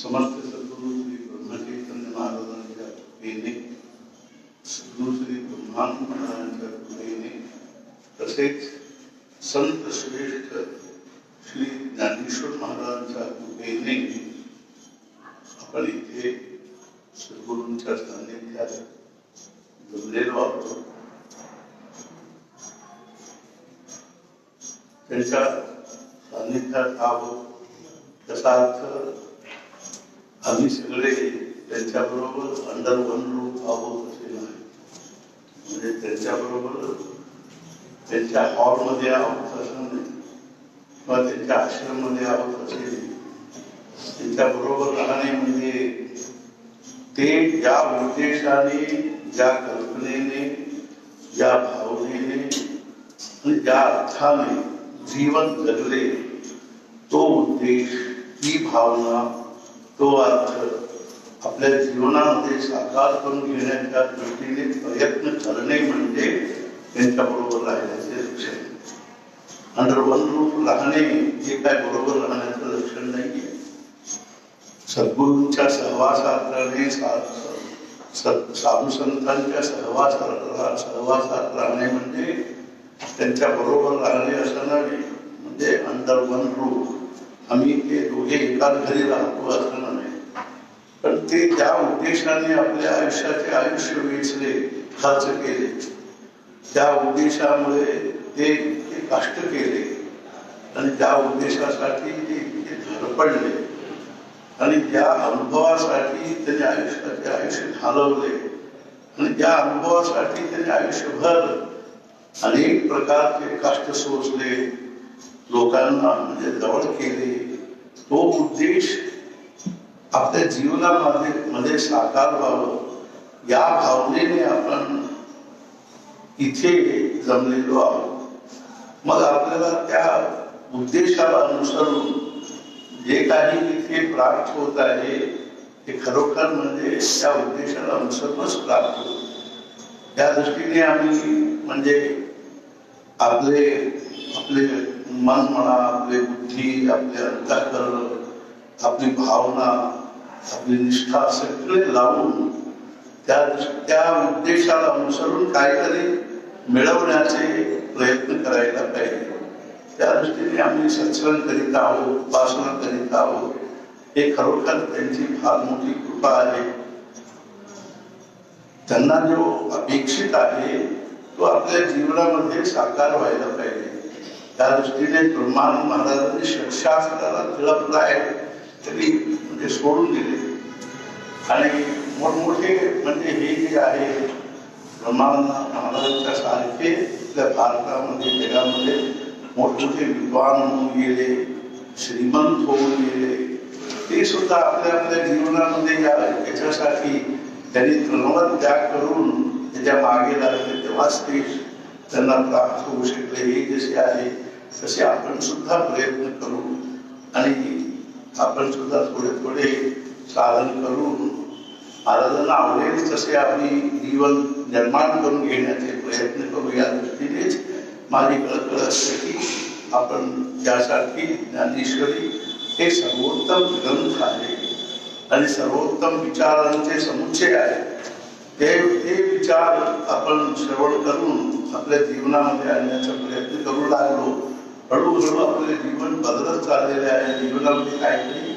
समर्थ सद्गुरु श्री ब्रह्मचैतन्य महाराजांच्या कृपेने, सद्गुरु श्री ब्रह्मानंद महाराजांच्या कृपेने, तसेच संत श्रेष्ठ श्री ज्ञानेश्वर महाराजांच्या कृपेने आपण इथे सद्गुरूंच्या सान्निध्यात जमलेलो आहोत. त्यांच्या सान्निध्यात आहोत त्याचा अर्थ आम्ही सगळे त्यांच्याबरोबर अंडर वन रूप आहोत असे नाही. म्हणजे त्यांच्याबरोबर त्यांच्या हॉलमध्ये आहोत असं नाही, किंवा त्यांच्या आश्रममध्ये आहोत असे नाही. त्यांच्याबरोबर राहणे म्हणजे ते ज्या उद्देशाने, ज्या कल्पनेने, ज्या भावनेने आणि ज्या अर्थाने जीवन जगले, तो उद्देश, ही भावना, तो अर्थ आपल्या जीवनामध्ये साकार करून घेण्याच्या दृष्टीने प्रयत्न करणे म्हणजे त्यांच्याबरोबर राहण्याचे लक्षण. अंडर वन रूप राहणे हे काय बरोबर राहण्याचं लक्षण नाहीये. सद्गुरूंच्या सहवासात राहणे, साधू संतांच्या सहवासात राहणे म्हणजे त्यांच्या बरोबर राहणे असं नव्हे. म्हणजे अंडर वन रूप आम्ही ते दोघे एकाच घरी राहतो असं नाही, पण ते ज्या उद्देशाने आपल्या आयुष्याचे आयुष्य वेचले, खर्च केले, त्या उद्देशामुळे ते कष्ट केले आणि त्या उद्देशासाठी ते धडपडले आणि ज्या अनुभवासाठी त्यांनी आयुष्याचे आयुष्य घालवले आणि ज्या अनुभवासाठी त्यांनी आयुष्यभर अनेक प्रकारचे कष्ट सोसले, लोकांना म्हणजे जवळ केले, तो उद्देश आपल्या जीवनामध्ये साकार व्हावं या भावनेने आपण इथे जमलेलो आहोत. मग आपल्याला त्या उद्देशाला अनुसरून जे काही इथे प्राप्त होत आहे ते खरोखर म्हणजे त्या उद्देशाला अनुसरूनच प्राप्त होत. त्या दृष्टीने आम्ही म्हणजे आपले मन म्हणा, आपली बुद्धी, आपले अंतःकरण, आपली भावना, आपली निष्ठा सगळे लावून त्या उद्देशाला अनुसरून काहीतरी मिळवण्याचे प्रयत्न करायला पाहिजे. त्या दृष्टीने आम्ही सत्संग करीत आहोत, उपासना करीत आहोत. हे खरोखर त्यांची फार मोठी कृपा आहे. त्यांना जो अपेक्षित आहे तो आपल्या जीवनामध्ये साकार व्हायला पाहिजे. त्या दृष्टीने ब्रह्मानंद महाराजांनी षटशास्त्राला तिळप्राय तरी म्हणजे सोडून दिले आणि मोठमोठे म्हणजे हे जे आहे ब्रह्मानंद महाराजांच्या सारखे आपल्या भारतामध्ये, जगामध्ये मोठमोठे विद्वान होऊन गेले, श्रीमंत होऊन गेले, ते सुद्धा आपल्या जीवनामध्ये याच्यासाठी त्यांनी तृणवत त्याग करून त्याच्या मागे लागले, तेव्हाच ते त्यांना प्राप्त होऊ शकले. हे जसे आहे तसे आपण सुद्धा प्रयत्न करू आणि आपण सुद्धा थोडे थोडे साधन करून महाराजांना आवडेल तसे आम्ही जीवन निर्माण करून घेण्याचे प्रयत्न करू. या दृष्टीनेच माझी कळकळ असते की आपण त्यासाठी ज्ञानेश्वरी हे सर्वोत्तम ग्रंथ आहे आणि सर्वोत्तम विचारांचे समुच्चय आहे. ते विचार आपण श्रवण करून आपल्या जीवनामध्ये आणण्याचा प्रयत्न करू लागलो. हळूहळू आपले जीवन बदलत चाललेले आहे, जीवनामध्ये काहीतरी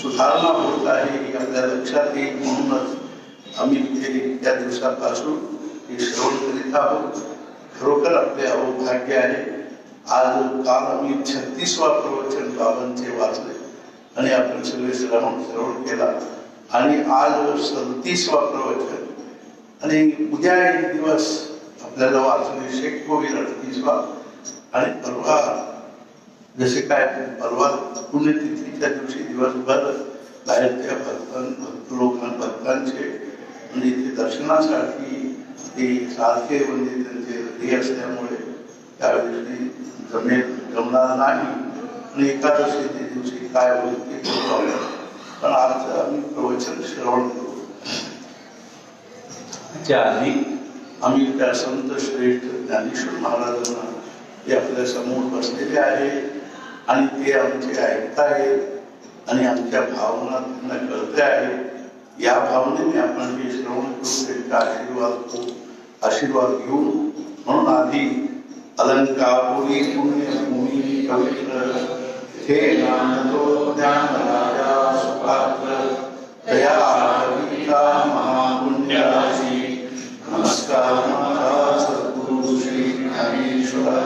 सुधारणा होत आहे ही आपल्या लक्षात येईल. म्हणूनच आम्ही त्या दिवसापासून हे श्रवण करीत आहोत. खरोखर आपले अहोभाग्य आहे. काल आम्ही 36वा प्रवचन बाबांचे वाचले आणि आपण सगळे श्रवण केला आणि आज 37वा प्रवचन आणि उद्या एक दिवस आपल्याला वाचले शेख होईल 38वा आणि परवा जसे काय परवा पुण्यतिथीच्या दिवशी दिवसभर बाहेरच्या भक्तांचे म्हणजे इथे दर्शनासाठी ते सारखे म्हणजे त्यांचे हे असल्यामुळे त्या दिवशी जमणार नाही आणि एकादशीच्या दिवशी काय होईल ते पण आज आम्ही प्रवचन श्रवण करू. त्याआधी आम्ही त्या संत श्रेष्ठ ज्ञानेश्वर महाराजांना ते आपल्या समोर बसलेले आहे आणि ते आमचे ऐकतायत आणि आमच्या भावना त्यांना कळते आहे. या भावनेने आपण हे श्रवण करून त्यांचा आशीर्वाद घेऊन म्हणून आधी अलंकापुरी पुण्यभूमी पवित्र हे नांदतो ज्ञान राजा सुपात्र दया कविता महापुण्यराशी. नमस्कार महाराज सद्गुरु श्री ज्ञानेश्वर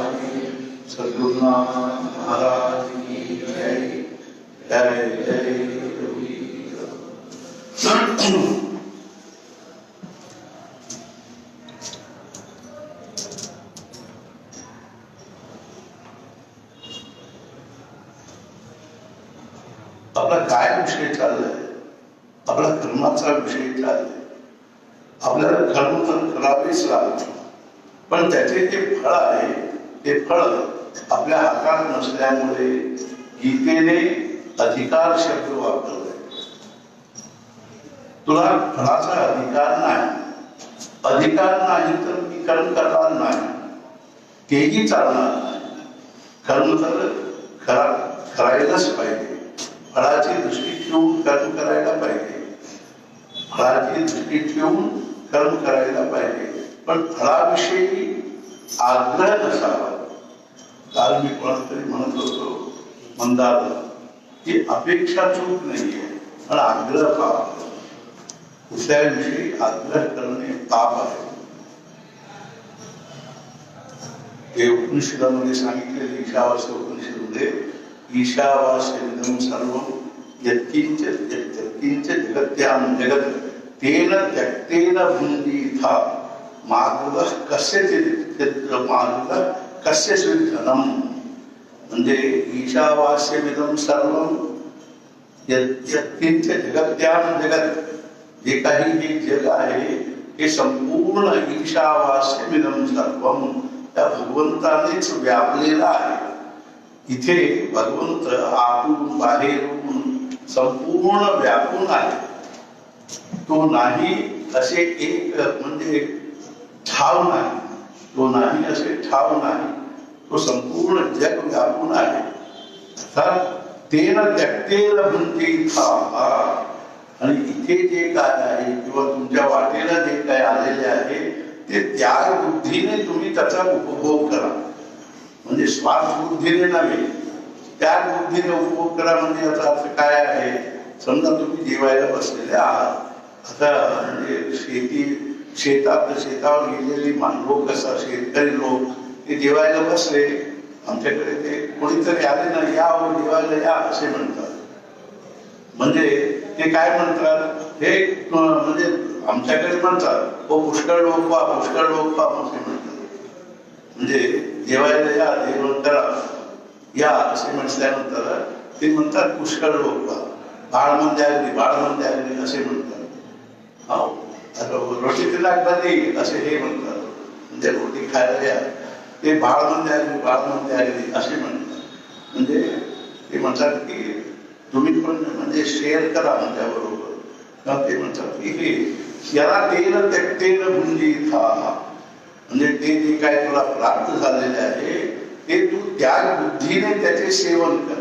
सद्गुरुनाथ महाराज की जय. जय जय आपला काय विषय चाललाय? आपला कर्माचा विषय चाललाय. आपल्याला कर्म तर करावेच लागते, पण त्याचे जे फळ आहे ते फळ आपल्या हातात नसल्यामुळे गीतेने अधिकार शब्द वापरलाय. तुला फळाचा अधिकार नाही. अधिकार नाही तर मी कर्म करणार नाही, तेही चालणार नाही. कर्म तर करायलाच पाहिजे. फळाची दृष्टी ठेवून कर्म करायला पाहिजे. फळाची दृष्टी ठेवून कर्म करायला पाहिजे, पण फळाविषयी आग्रह नसावा. काल मी कोणाला तरी म्हणत होतो मंदार ही अपेक्षा चूक नाहीये, पण आग्रह पाप. दुसऱ्याविषयी आग्रह करणे पाप आहे. हे उपनिषदामध्ये सांगितलेले ईशावास्य उपनिषदमध्ये ईशावास्यमिदं सर्वं यत्किंच जगत्यां जगत् तेन त्यक्तेन भुञ्जीथा मार्गः कस्यचित् मार्गः कस्यचित् धनम्. म्हणजे ईशावास्यमिदं सर्वं यत्किंच जगत्यां जगत्, जे काही हे जग आहे हे संपूर्ण ईशावास्यमिदं सर्वं त्या भगवंतानेच व्यापलेलं आहे. इथे भगवंत आतून बाहेरून संपूर्ण व्यापून आहे. तो नाही असे एक म्हणजे ठाव नाही. तो नाही असे ठाव नाही. तो संपूर्ण जग व्यापून आहे. अर्थात तेन त्यक्तेन भुञ्जीथा. आणि इथे जे काय आहे किंवा तुमच्या वाटेला जे काय आलेले आहे ते त्याग बुद्धीने तुम्ही त्याचा उपभोग करा. म्हणजे स्वार्थ बुद्धीने नव्हे, त्याग बुद्धीने उपभोग करा. म्हणजे याचा अर्थ काय आहे? समजा तुम्ही जेवायला बसलेले आहात. आता म्हणजे शेतावर गेलेली लोक असतात, शेतकरी लोक ते जेवायला बसले. आमच्याकडे ते कोणीतरी आले ना, या हो जेवायला या असे म्हणतात. म्हणजे ते काय म्हणतात? हे म्हणजे आमच्याकडे म्हणतात हो पुष्कळ लोक पा, पुष्कळ लोक पा असे म्हणतात. म्हणजे जेवायला या, जेवण करा या असे म्हटल्यानंतर ते म्हणतात पुष्कळ लोक पा. बाळ म्हणजे अगदी असे म्हणतात. रोटी तिलाक बनी असे हे म्हणतात. म्हणजे रोटी खायला या, ते बाळ म्हणजे अगदी असे म्हणतात. म्हणजे ते म्हणतात की तुम्ही पण म्हणजे शेअर करा माझ्या बरोबर. ते म्हणतात की हे याला तेन त्यक्तेन भुञ्जीथा. म्हणजे ते जे काय तुला प्राप्त झालेले आहे ते तू त्याग बुद्धीने त्याचे सेवन कर.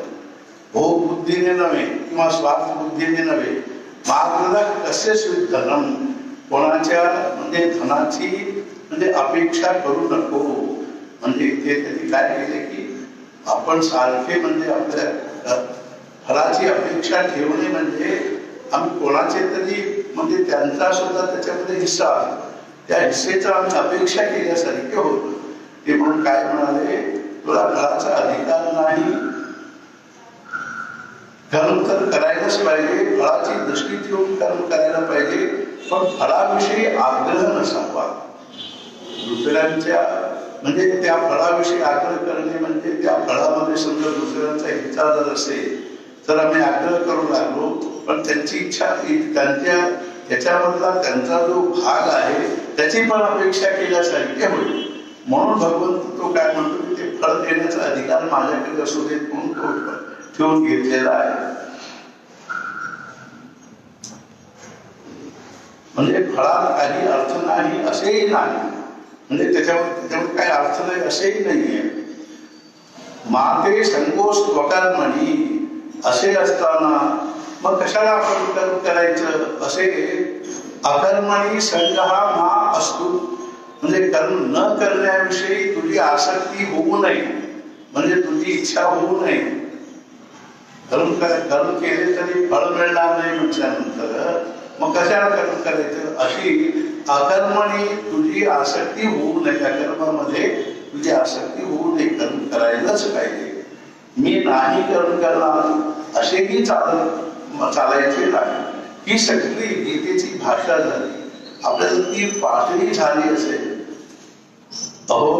भोग बुद्धीने नव्हे किंवा स्वार्थ बुद्धीने नव्हे. मार्गदः कस्यचित् धनम्. कोणाच्या म्हणजे धनाची म्हणजे अपेक्षा करू नको. म्हणजे इथे त्यांनी काय केले की आपण सारखे म्हणजे आपल्या फळाची अपेक्षा ठेवणे म्हणजे आम्ही कोणाचे तरी म्हणजे त्यांचा सुद्धा त्याच्यामध्ये हिस्सा आहे, त्या हिस्सेचा आम्ही अपेक्षा केल्यासारखे होतो. ते म्हणून काय म्हणाले, तुला फळाचा अधिकार नाही. कर्म तर करायलाच पाहिजे, फळाची दृष्टी ठेवून कर्म करायला पाहिजे, पण फळाविषयी आग्रह नसावा. दुसऱ्यांच्या म्हणजे त्या फळाविषयी आग्रह करणे म्हणजे त्या फळामध्ये समजा दुसऱ्यांचा हिस्सा जर असेल तर आम्ही आग्रह करू लागलो, पण त्यांची इच्छा त्याच्यामधला त्यांचा जो भाग आहे त्याची पण अपेक्षा केल्यासारखे होईल. म्हणून भगवंत तो काय म्हणतो की ते फळ देण्याचा अधिकार माझ्याकडे असू देत म्हणून तो ठेवून घेतलेला आहे. म्हणजे फळात काही अर्थ नाही असेही नाही, म्हणजे त्याच्यावर काही अर्थ नाही असेही नाहीये. माते संकोच स्वकर्मणी. असे असताना मग कशाला आपण कर्म करायचं? असे अकर्मणी संग्रह मा असतो, म्हणजे कर्म न करण्याविषयी तुझी आसक्ती होऊ नये, म्हणजे तुझी इच्छा होऊ नये. कर्म केले तरी फळ मिळणार नाही म्हटल्यानंतर मग कशाला कर्म करायचं? अशी अकर्मणी तुझी आसक्ती होऊ नये, अकर्मामध्ये तुझी आसक्ती होऊ नये, कर्म करायलाच पाहिजे. मी नाही कर्म करणार असेही चालायचे नाही. ही सगळी गीतेची भाषा झाली. आपल्याला ती पाठही झाली असेल. अहो,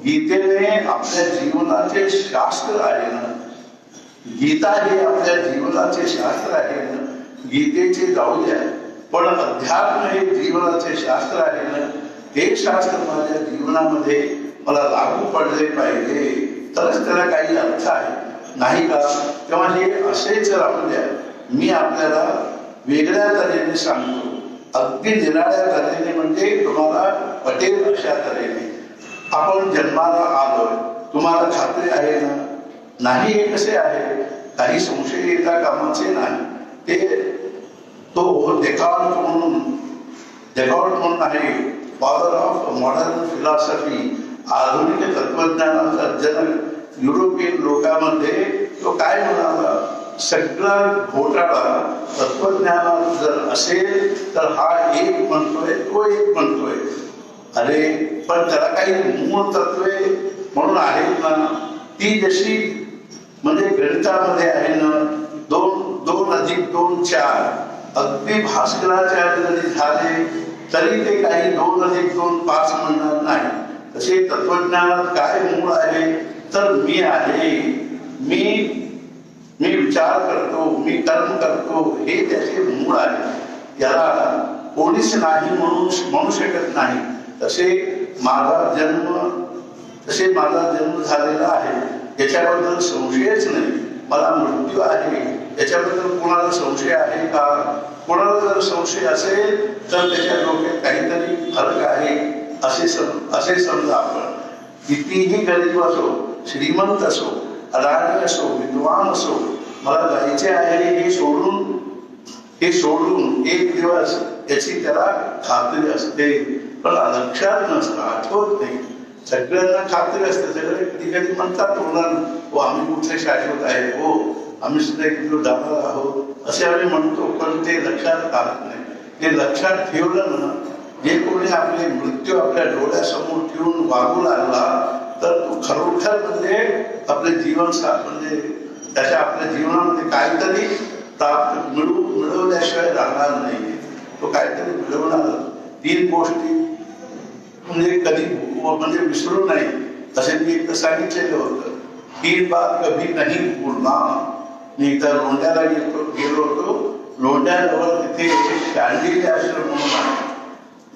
गीतेने आपल्या जीवनाचे शास्त्र आहे ना, गीता हे आपल्या जीवनाचे शास्त्र आहे ना. गीतेचे जाऊ द्या, पण अध्यात्म हे जीवनाचे शास्त्र आहे ना. हे शास्त्र माझ्या जीवनामध्ये मला लागू पडले पाहिजे, तरच त्याला काही अर्थ आहे, नाही का? तेव्हा हे असेच राहू द्या. मी आपल्याला वेगळ्या तऱ्हेने सांगतो, अगदी निराळ्या तऱ्हेने, म्हणजे तुम्हाला पटेल अशा तऱ्हेने. आपण जन्माला आलोय, तुम्हाला खात्री आहे ना? नाही. हे कसे आहे? काही संशय येता कामाचे नाही. ते तो डेकार्ट म्हणून आहे, फादर ऑफ मॉडर्न फिलॉसॉफी, आधुनिक तत्वज्ञानाचा जनक. युरोपियन लोकांमध्ये तो काय म्हणाला? सगळा घोटाळा तत्वज्ञानात जर असेल तर हा एक म्हणतोय, तो एक म्हणतोय. अरे पण त्याला काही मूळ तत्वे म्हणून आहेत ना. ती जशी म्हणजे गणितामध्ये आहे ना, 2 अधिक 2 4, अगदी भास्कराचार्य जरी झाले तरी ते काही 2 अधिक 2 5 म्हणणार नाही. तसे तत्वज्ञानात काय मूळ आहे? तर मी आहे, मी विचार करतो, मी कर्म करतो, हे त्याचे मूळ आहे. याला कोणीच नाही म्हणू शकत नाही. तसे माझा जन्म झालेला आहे, याच्याबद्दल संशयच नाही. मला मृत्यू आहे, याच्याबद्दल कोणाला संशय आहे का? कोणाला जर संशय असेल तर त्याच्या डोक्यात काहीतरी फरक आहे असे समजा. आपण कितीही गरीब असो, श्रीमंत असो, अडाणी असो, विद्वान असो, मला जायचे आहे हे सोडून एक दिवस याची त्याला खात्री असते, पण लक्षात नसतं, आठवत नाही. सगळ्यांना खात्री असते. सगळे कधी कधी म्हणतात हो आम्ही कुठले शाश्वत आहे, हो आम्ही सुद्धा एक दिवस जाणार आहोत असे आम्ही म्हणतो, पण ते लक्षात राहत नाही. ते लक्षात ठेवलं ना, जे कोणी आपले मृत्यू आपल्या डोळ्यासमोर ठेवून वागू लागला तर तो खरोखर म्हणजे आपले जीवन म्हणजे त्याच्या आपल्या जीवनामध्ये काहीतरी प्राप्त मिळवल्याशिवाय राहणार नाही. तो काहीतरी मिळवणार. 3 गोष्टी म्हणजे कधी म्हणजे विसरू नाही असे मी एकदा सांगितलेलं होतं. 3 बात कभी नाही भूलना. मी एकदा लोंढ्याला गेलो होतो. लोंढ्याजवळ तिथे शांडिल्य आश्रम म्हणून आहे.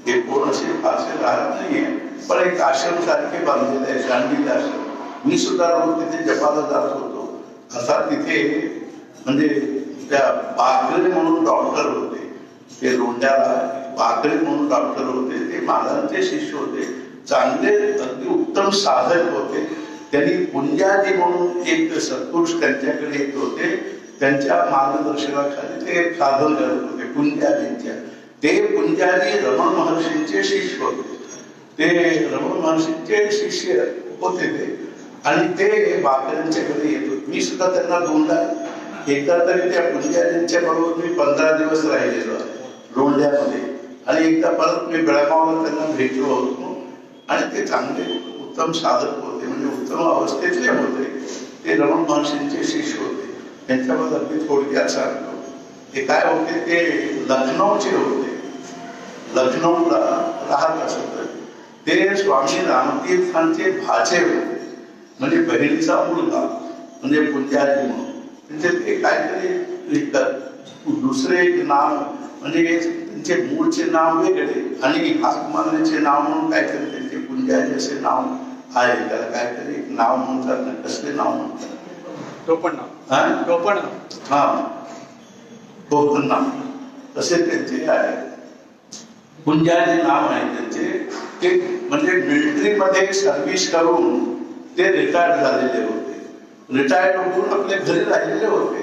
हे कोण असे फारसे राहत नाहीये, पण एक आश्रम सारखे बांधलेले आहे, शांडिल्य आश्रम. मी सुद्धा रोज तिथे जपाला जात होतो. असा तिथे म्हणजे त्या बाकरे म्हणून डॉक्टर होते. ते लोंढ्याला बाकरे म्हणून डॉक्टर होते. ते महाराजांचे शिष्य होते. चांगले अगदी उत्तम साधक होते. त्यांनी पुंजाजी म्हणून एक सत्पुरुष त्यांच्याकडे येत होते. त्यांच्या मार्गदर्शनाखाली ते साधन करत होते पुंजाजींच्या. ते पुंजाजी रमण महर्षींचे शिष्य होते. ते रमण महर्षींचे शिष्य होते ते, आणि ते बाकऱ्यांच्याकडे येत होते. मी सुद्धा त्यांना 2दा एकदा तरी त्या पुंजाजींच्या बरोबर मी 15 दिवस राहिलेलो लोंढ्यामध्ये, आणि एकदा परत मी बेळगावला त्यांना भेटलो होतो. आणि ते चांगले उत्तम साधक होते, म्हणजे उत्तम अवस्थेतले होते. ते रमण महर्षींचे शिष्य होते. त्यांच्याबद्दल मी थोडक्यात सांगतो. ते काय होते, ते लखनौचे होते. लखनौला राहत असत. ते स्वामी रामतीर्थांचे भाचे होते, म्हणजे बहिणीचा मुलगा, म्हणजे पुंजाजी म्हणून. म्हणजे ते काहीतरी दुसरे नाव, म्हणजे त्यांचे मूळचे नाव वेगळे आणि हाक मारण्याचे नाव म्हणून काहीतरी त्यांचे पुंजाजी असे नाव आहे. त्याला काहीतरी नाव म्हणतात ना, कसले नाव म्हणतात? टोपण नाव तसे त्यांचे आहे. पुंजाजी नाव आहे त्यांचे. ते म्हणजे मिलिटरीमध्ये सर्व्हिस करून ते रिटायर्ड झालेले होते. रिटायर्ड होऊन आपल्या घरी राहिलेले होते,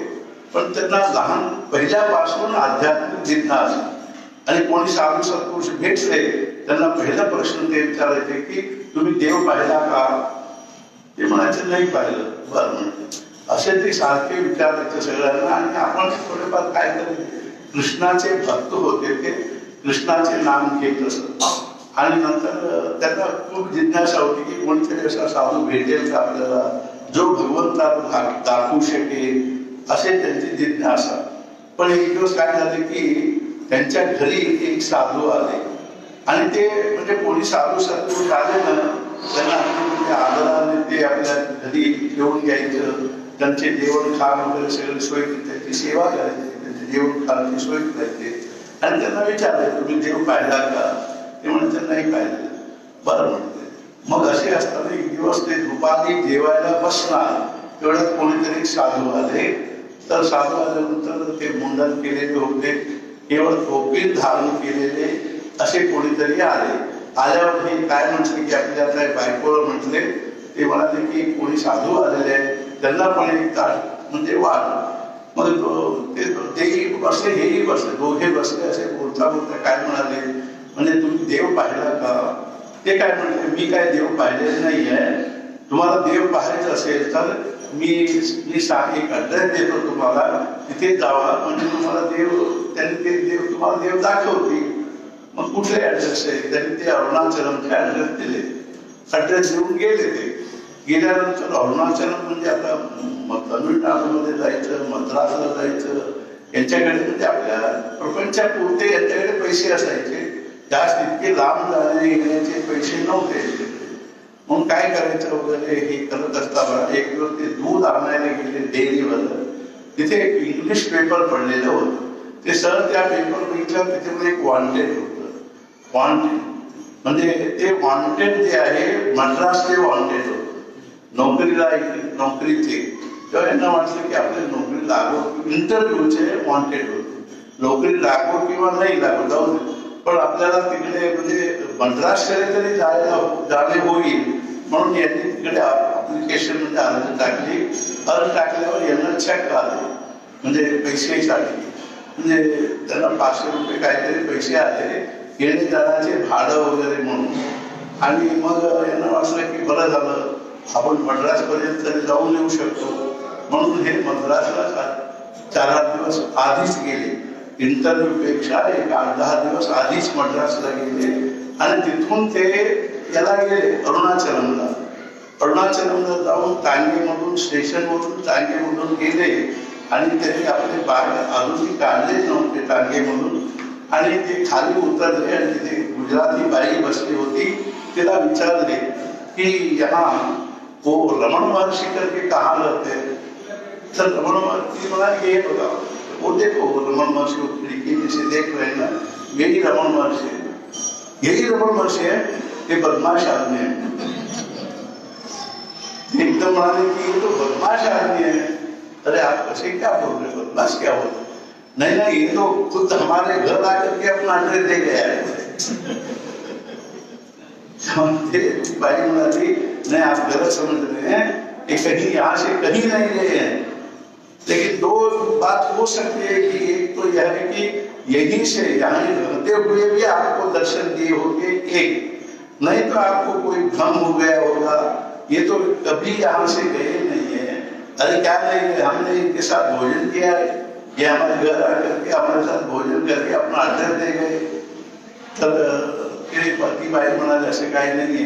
पण त्यांना लहान पहिल्यापासून आध्यात्मिक जिज्ञास. आणि कोणी साधू सत्पुरुष भेटले त्यांना पहिला प्रश्न ते विचारायचे की तुम्ही देव पाहिला का? ते म्हणायचे नाही पाहिलं. बरं म्हणते असे ते सारखे विचारायचे सगळ्यांना. आणि आपण थोडेफार काहीतरी कृष्णाचे भक्त होते, ते कृष्णाचे नाम घेत असत. आणि नंतर त्यांना खूप जिज्ञासा होती की कोणीतरी असा साधू भेटेल का आपल्याला जो भगवंताला दाखवू शकेल, असे त्यांची जिज्ञासा. पण एक दिवस काय झाले की त्यांच्या घरी एक साधू आले. आणि ते म्हणजे कोणी साधू सत्पुरुष आले ना, त्यांना म्हणजे आदराने ते आपल्या घरी येऊन घ्यायचं, त्यांचे जेवण खाण वगैरे सगळी सोय, त्यांची सेवा करायची, त्यांचे जेवण खाण्याची सोय करायची. आणि त्यांना विचारले तुम्ही देव पाहिला का? ते म्हणते नाही पाहिलं. बरं म्हणते. मग असे असताना एक दिवस ते दुपारी जेवायला बसणार, तेवढ्यात कोणीतरी साधू आले. तर साधू आल्यानंतर ते मुंडन केलेले होते, केवळ टोपी धारण केलेले असे कोणीतरी आले. आल्यावर हे काय म्हटले की आपल्या बायकोला म्हटले, ते म्हणाले की कोणी साधू आलेले आहे, त्यांना पण एक ताट म्हणजे वाढ. मग तेही बसले, हेही बसले, दोघे बसले. असे बोलता बोलता काय म्हणाले, म्हणजे तुम्ही देव पाहिला का? ते काय म्हणते मी काय देव पाहिलेले नाही आहे. तुम्हाला देव पाहायचं असेल तर मी एक ॲड्रेस देतो तुम्हाला, तिथे जावा, म्हणजे तुम्हाला देव, त्यांनी ते देव तुम्हाला देव दाखवतील. मग कुठले ॲड्रेस आहे? त्यांनी ते अरुणाचलमचे ॲड्रेस दिले. ॲड्रेस देऊन गेले. ते गेल्यानंतर अरुणाचलम म्हणजे आता तमिळनाडूमध्ये जायचं, मद्रासला जायचं, यांच्याकडे म्हणजे आपल्या प्रपंचापुरते यांच्याकडे पैसे असायचे, जास्त इतके लांब जाणे येण्याचे पैसे नव्हते. मग काय करायचं वगैरे हे करत असताना एक दिवस ते दूध आणायला गेले डेअरीवर. तिथे एक इंग्लिश पेपर पडलेलं होतं. ते सर त्या पेपर बघितल्यावर त्याच्यामध्ये एक वॉन्टेड होतं. वॉन्टेड म्हणजे ते वॉन्टेड जे आहे मद्रासचे वॉन्टेड होतं, नोकरीला नोकरीचे. तेव्हा यांना वाटलं की आपल्या नोकरी लागो, इंटरव्ह्यूचे वॉन्टेड होते, नोकरी लागो किंवा नाही लागो जाऊ दे, पण आपल्याला तिकडे म्हणजे मद्रासकडे तरी जाणे होईल म्हणून यांनी तिकडे अप्लिकेशन म्हणजे अर्ज टाकली. अर्ज टाकल्यावर यांना चेक आले म्हणजे पैसेसाठी, म्हणजे त्यांना 500 रुपये काहीतरी पैसे आले येणे जाण्याचे भाडं वगैरे म्हणून. आणि मग यांना वाटलं की बरं झालं आपण मद्रासपर्यंत तरी जाऊन येऊ शकतो, म्हणून हे मद्रासला 4-8 दिवस आधीच गेले. इंटरव्ह्यू पेक्षा एक 8-10 दिवस आधीच मद्रासला गेले. आणि तिथून ते याला गेले अरुणाचलमला. अरुणाचलमला जाऊन टांगेमधून, स्टेशनवरून टांगेमधून गेले. आणि त्यांनी आपले बाग अजूनही काढले नव्हते टांगेमधून. आणि ते खाली उतरले आणि तिथे गुजराती बाई बसली होती. तिला विचारले की यहाँ वो रमण महर्षि करके कहाँ रहते हैं? तर रमण महर्षि बोला ये होगा, वो देखो रमण महर्षि को खिड़की में से देख रहे हैं ना, यही रमण महर्षि है, यही रमण महर्षि है, ये बदमाश आदमी है. एकदम म्हणाले की ये तो बदमाश आदमी है. अरे आप कैसे क्या बोल रहे, बदमाश क्या बोल रहे? नहीं नहीं, ये तो खुद हमारे घर आकर के अपना एड्रेस दे गया है. भाई म्हणाली नहीं आप गलत समझ रहे हैं, ये कहीं यहाँ से कहीं नहीं गए हैं. लेकिन दो बात हो सकती है कि एक तो यह है कि यहीं से यहाँ रहते हुए भी आपको दर्शन दिए होंगे, एक नहीं तो आपको कोई भ्रम हो गया होगा, ये तो कभी यहाँ से गए नहीं है. अरे क्या नहीं गए, हमने इनके साथ भोजन किया है, ये हमारे घर आकर के हमारे साथ भोजन करके अपना एड्रेस दे गए. तर पती बाई म्हणाले असं काही नाहीये.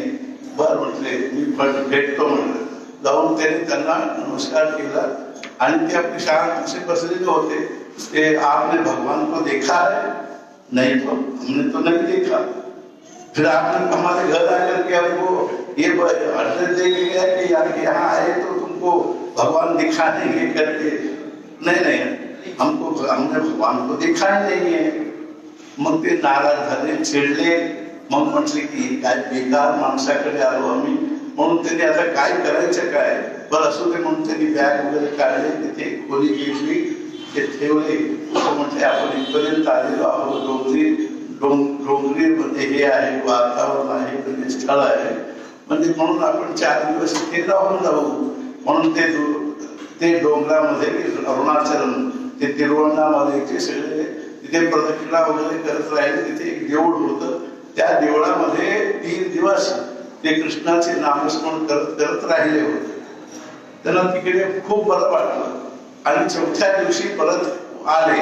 बरं म्हटले मी भेटतो म्हटलं. जाऊन त्यांना नमस्कार केला आणि ते आपले शांत असे बसलेले होते. ते आपने भगवान को देखा है? नहीं तो हमने तो नहीं देखा. फिर आपने हमारे घर आकर के हमको ये एड्रेस दे के गया कि यार यहाँ आए तो तुमको भगवान दिखा देंगे करके. नहीं हमने भगवान को देखा ही नहीं है. मग ते नाराज झाले, चिडले. मग म्हटले की काय बेकार माणसाकडे आलो आम्ही, म्हणून त्यांनी आता काय करायचं काय. बरं असू दे म्हणून त्यांनी बॅग वगैरे काढले, तिथे खोली घेतली, ते ठेवले. म्हटले आपण इथपर्यंत आलेलो आहोत, डोंगरी हे आहे, वातावरण आहे, म्हणजे स्थळ आहे, म्हणजे म्हणून आपण 4 दिवस इथे राहून जाऊ. म्हणून ते ते डोंगरामध्ये अरुणाचल ते तिरुवण्णामध्ये ते सगळे तिथे प्रदक्षिणा वगैरे करत राहिले. तिथे एक देऊळ होतं. त्या देवळामध्ये 3 दिवस ते कृष्णाचे नामस्मरण करत करत राहिले होते. त्यांना तिकडे खूप बरं वाटलं आणि 4थ्या दिवशी परत आले.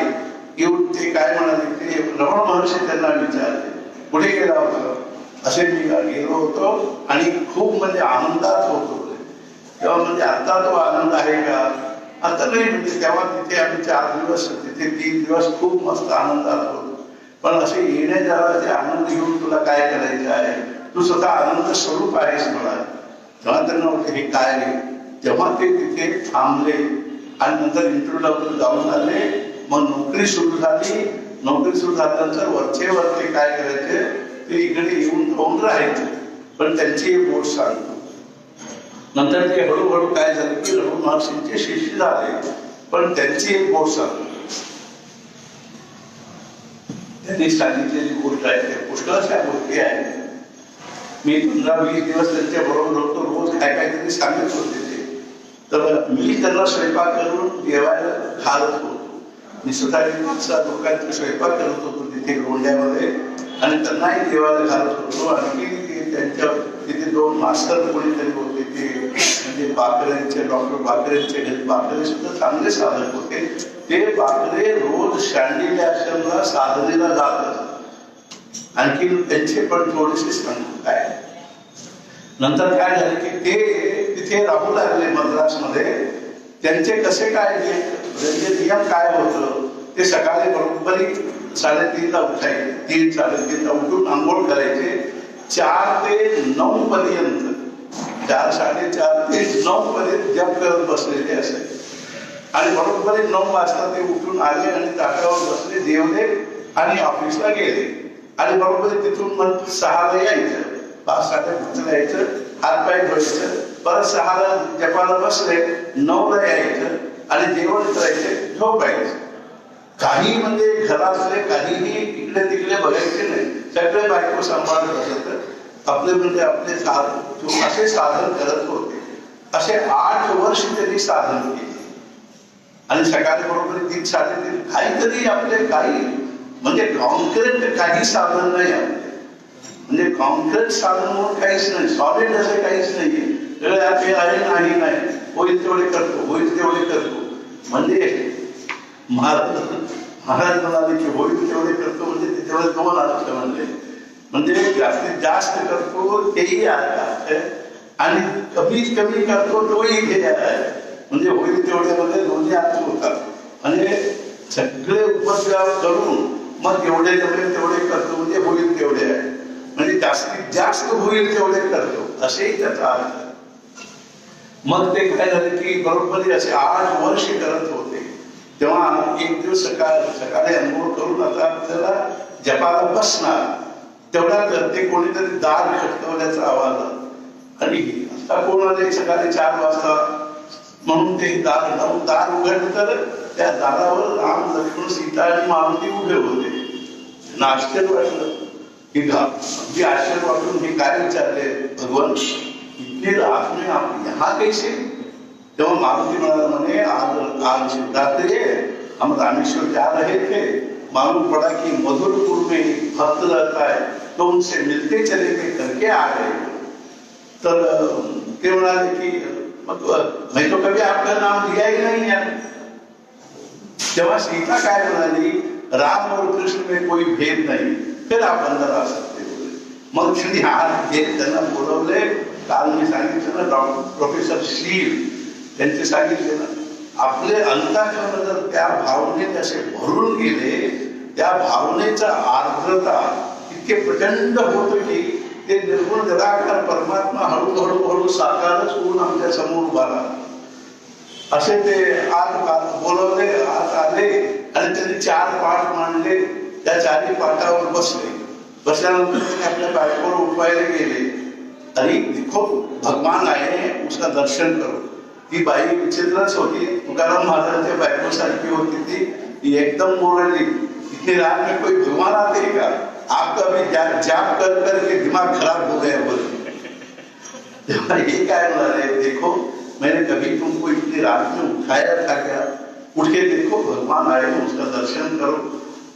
येऊन ते काय म्हणाले, ते रमण महर्षी त्यांना विचारले कुठे गेला होता. असे मी गेलो होतो आणि खूप म्हणजे आनंदात होतो. तेव्हा म्हणजे आता तो आनंद आहे का. आता नाही म्हणजे तेव्हा तिथे आम्ही 4 दिवस तिथे 3 दिवस खूप मस्त आनंदात होतो. पण असे येण्या जाण्याचे आनंद घेऊन तुला काय करायचे आहे. तू स्वतः आनंद स्वरूप आहेस मला. तेव्हा त्यांना वाटलं हे काय आहे. तेव्हा ते तिथे थांबले आणि नंतर इंटरव्ह्यूला जाऊन आले. मग नोकरी सुरू झाली. नोकरी सुरू झाल्यानंतर वरचे काय करायचे, ते इकडे येऊन जाऊन राहायचे. पण त्यांची बोट सांगतो. नंतर ते हळूहळू काय झालं की रमण महर्षींचे शिष्य झाले. पण त्यांची एक गोष्ट सांगतो. त्यांनी सांगितलेली गोष्ट आहे, त्या पुष्कळशा गोष्टी आहेत. मी 15-20 दिवस त्यांच्या बरोबर होतो. रोज काय काहीतरी सांगत होते ते. तर मी त्यांना स्वयंपाक करून जेवायला घालत होतो. मी स्वतः लोकांचा स्वयंपाक करत होतो तिथे गोंड्यामध्ये आणि त्यांनाही जेवायला घालत होतो. आणखी त्यांच्या तिथे 2 मास्टर कोणीतरी होते ते म्हणजे बाकरेंचे, डॉक्टर बाकरेंचे घरी बाकरे सुद्धा चांगले साधक होते. ते बाकरे रोज शांडिल्य आश्रमला साधनेला जात असत. आणखी त्यांचे पण थोडेसे सांगतो काय. नंतर काय झालं की ते तिथे राहू लागले मद्रासमध्ये. त्यांचे कसे काय म्हणजे नियम काय होतं, ते सकाळी बरोबर 3:30ला उठायचे. 3-3:30ला उठून आंघोळ करायचे. 4 ते 9 पर्यंत 4-4:30 ते 9 पर्यंत जप करत बसलेले असायचे. आणि बरोबर 9 वाजता ते उठून आले आणि ताटावर बसले, जेवले आणि ऑफिसला गेले. आणि बरोबर तिथून मग 6ला यायचं. 5-5:30 यायचं, हातपाय धुवायचं. परत 6ला जपाला बसले, 9ला यायचं आणि जेवण करायचे, झोपायचं. काही म्हणजे घरातले काहीही इकडे तिकडे बघायचे नाही. सगळे बायको सांभाळत असत. आपले म्हणजे आपले साधन असे साधन करत होते. असे 8 वर्ष त्यांनी साधन केले. आणि सकाळी बरोबर 3-3:30 काहीतरी आपले काही म्हणजे कॉन्क्रीट काही साधन नाही आपले. म्हणजे कॉन्क्रीट साधन म्हणून काहीच नाही. सॉलिड असे काहीच नाहीये. आहे नाही होईल तेवढे करतो, होईल तेवढे करतो. म्हणजे महाराज म्हणाले की होईल तेवढे करतो म्हणजे तेवढे 2 अर्थ म्हणले. म्हणजे जास्तीत जास्त करतो तेही आहे आणि कमीत कमी करतो तोही हे आहे. म्हणजे होईल तेवढ्यामध्ये दोन्ही अर्थ होतात. म्हणजे सगळे उपद्रव करून मग एवढे जमेल तेवढे करतो म्हणजे होईल तेवढे आहे. म्हणजे जास्तीत जास्त होईल तेवढे करतो असेही त्याचा अर्थ. मग ते काय झालं की बरोबर असे 8 वर्ष करत होते. तेव्हा एक दिवस सकाळी अंघोळ करून आता आपल्याला जपाला बसणार. तेवढ्यात ते कोणीतरी दार खटकवल्याचा आवाज आला. आणि आता कोण आले सकाळी 4 वाजता म्हणून ते दार उघडलं तर त्या दारावर राम, लक्ष्मण, सीता आणि मारुती उभे होते. आश्चर्य वाटलं की अगदी आश्चर्य वाटून हे काय विचारले, भगवान इतने रात में आप यहाँ कैसे. तेव्हा मारुती म्हणे आज शिवरात्रि है, हम रामेश्वर जा रहे थे, मालूम पड़ा कि मधुरपुर में भक्त रहता है तो उनसे मिलते चले गए, करके आ गए. तर ते म्हणाले की मैं तो कभी आपका नाम लिया ही नहीं है. तेव्हा सीता काय म्हणाली, राम और कृष्ण में कोई भेद नहीं, फिर आप अंदर आ सकते हो. मग त्यांनी हात घेत त्यांना बोलवले. काल मी सांगितलं ना प्रोफेसर शील त्यांचे सांगितले ना, आपले अंतःकरण जर त्या भावनेत असे भरून गेले, त्या भावनेचा आर्द्रता इतके प्रचंड होत की ते निर्गुण निराकार परमात्मा हळूहळू साकारच होऊन आमच्या समोर उभा राहिला. असे ते आत बोलवले, आत आले आणि त्यांनी 4 पाठ मांडले. त्या 4ही पाठावर बसले. बसल्यानंतर त्यांनी आपल्या बायकोवर उठवायला गेले. अरे देखो भगवान आए, उसका दर्शन करो. ती बाई विचित्रच होती. तुकाराम महाराजांच्या बायको सारखी होती ती. एकदम बोलली, इतनी रात में कोई भगवान आते का, आपका भी जाप कर के दिमाग खराब हो गया बोले. तेव्हा हे काय म्हणाले, देखो मैंने कभी तुमको इतनी रात में उठाया था क्या? उठ के देखो भगवान आए, उसका दर्शन करो.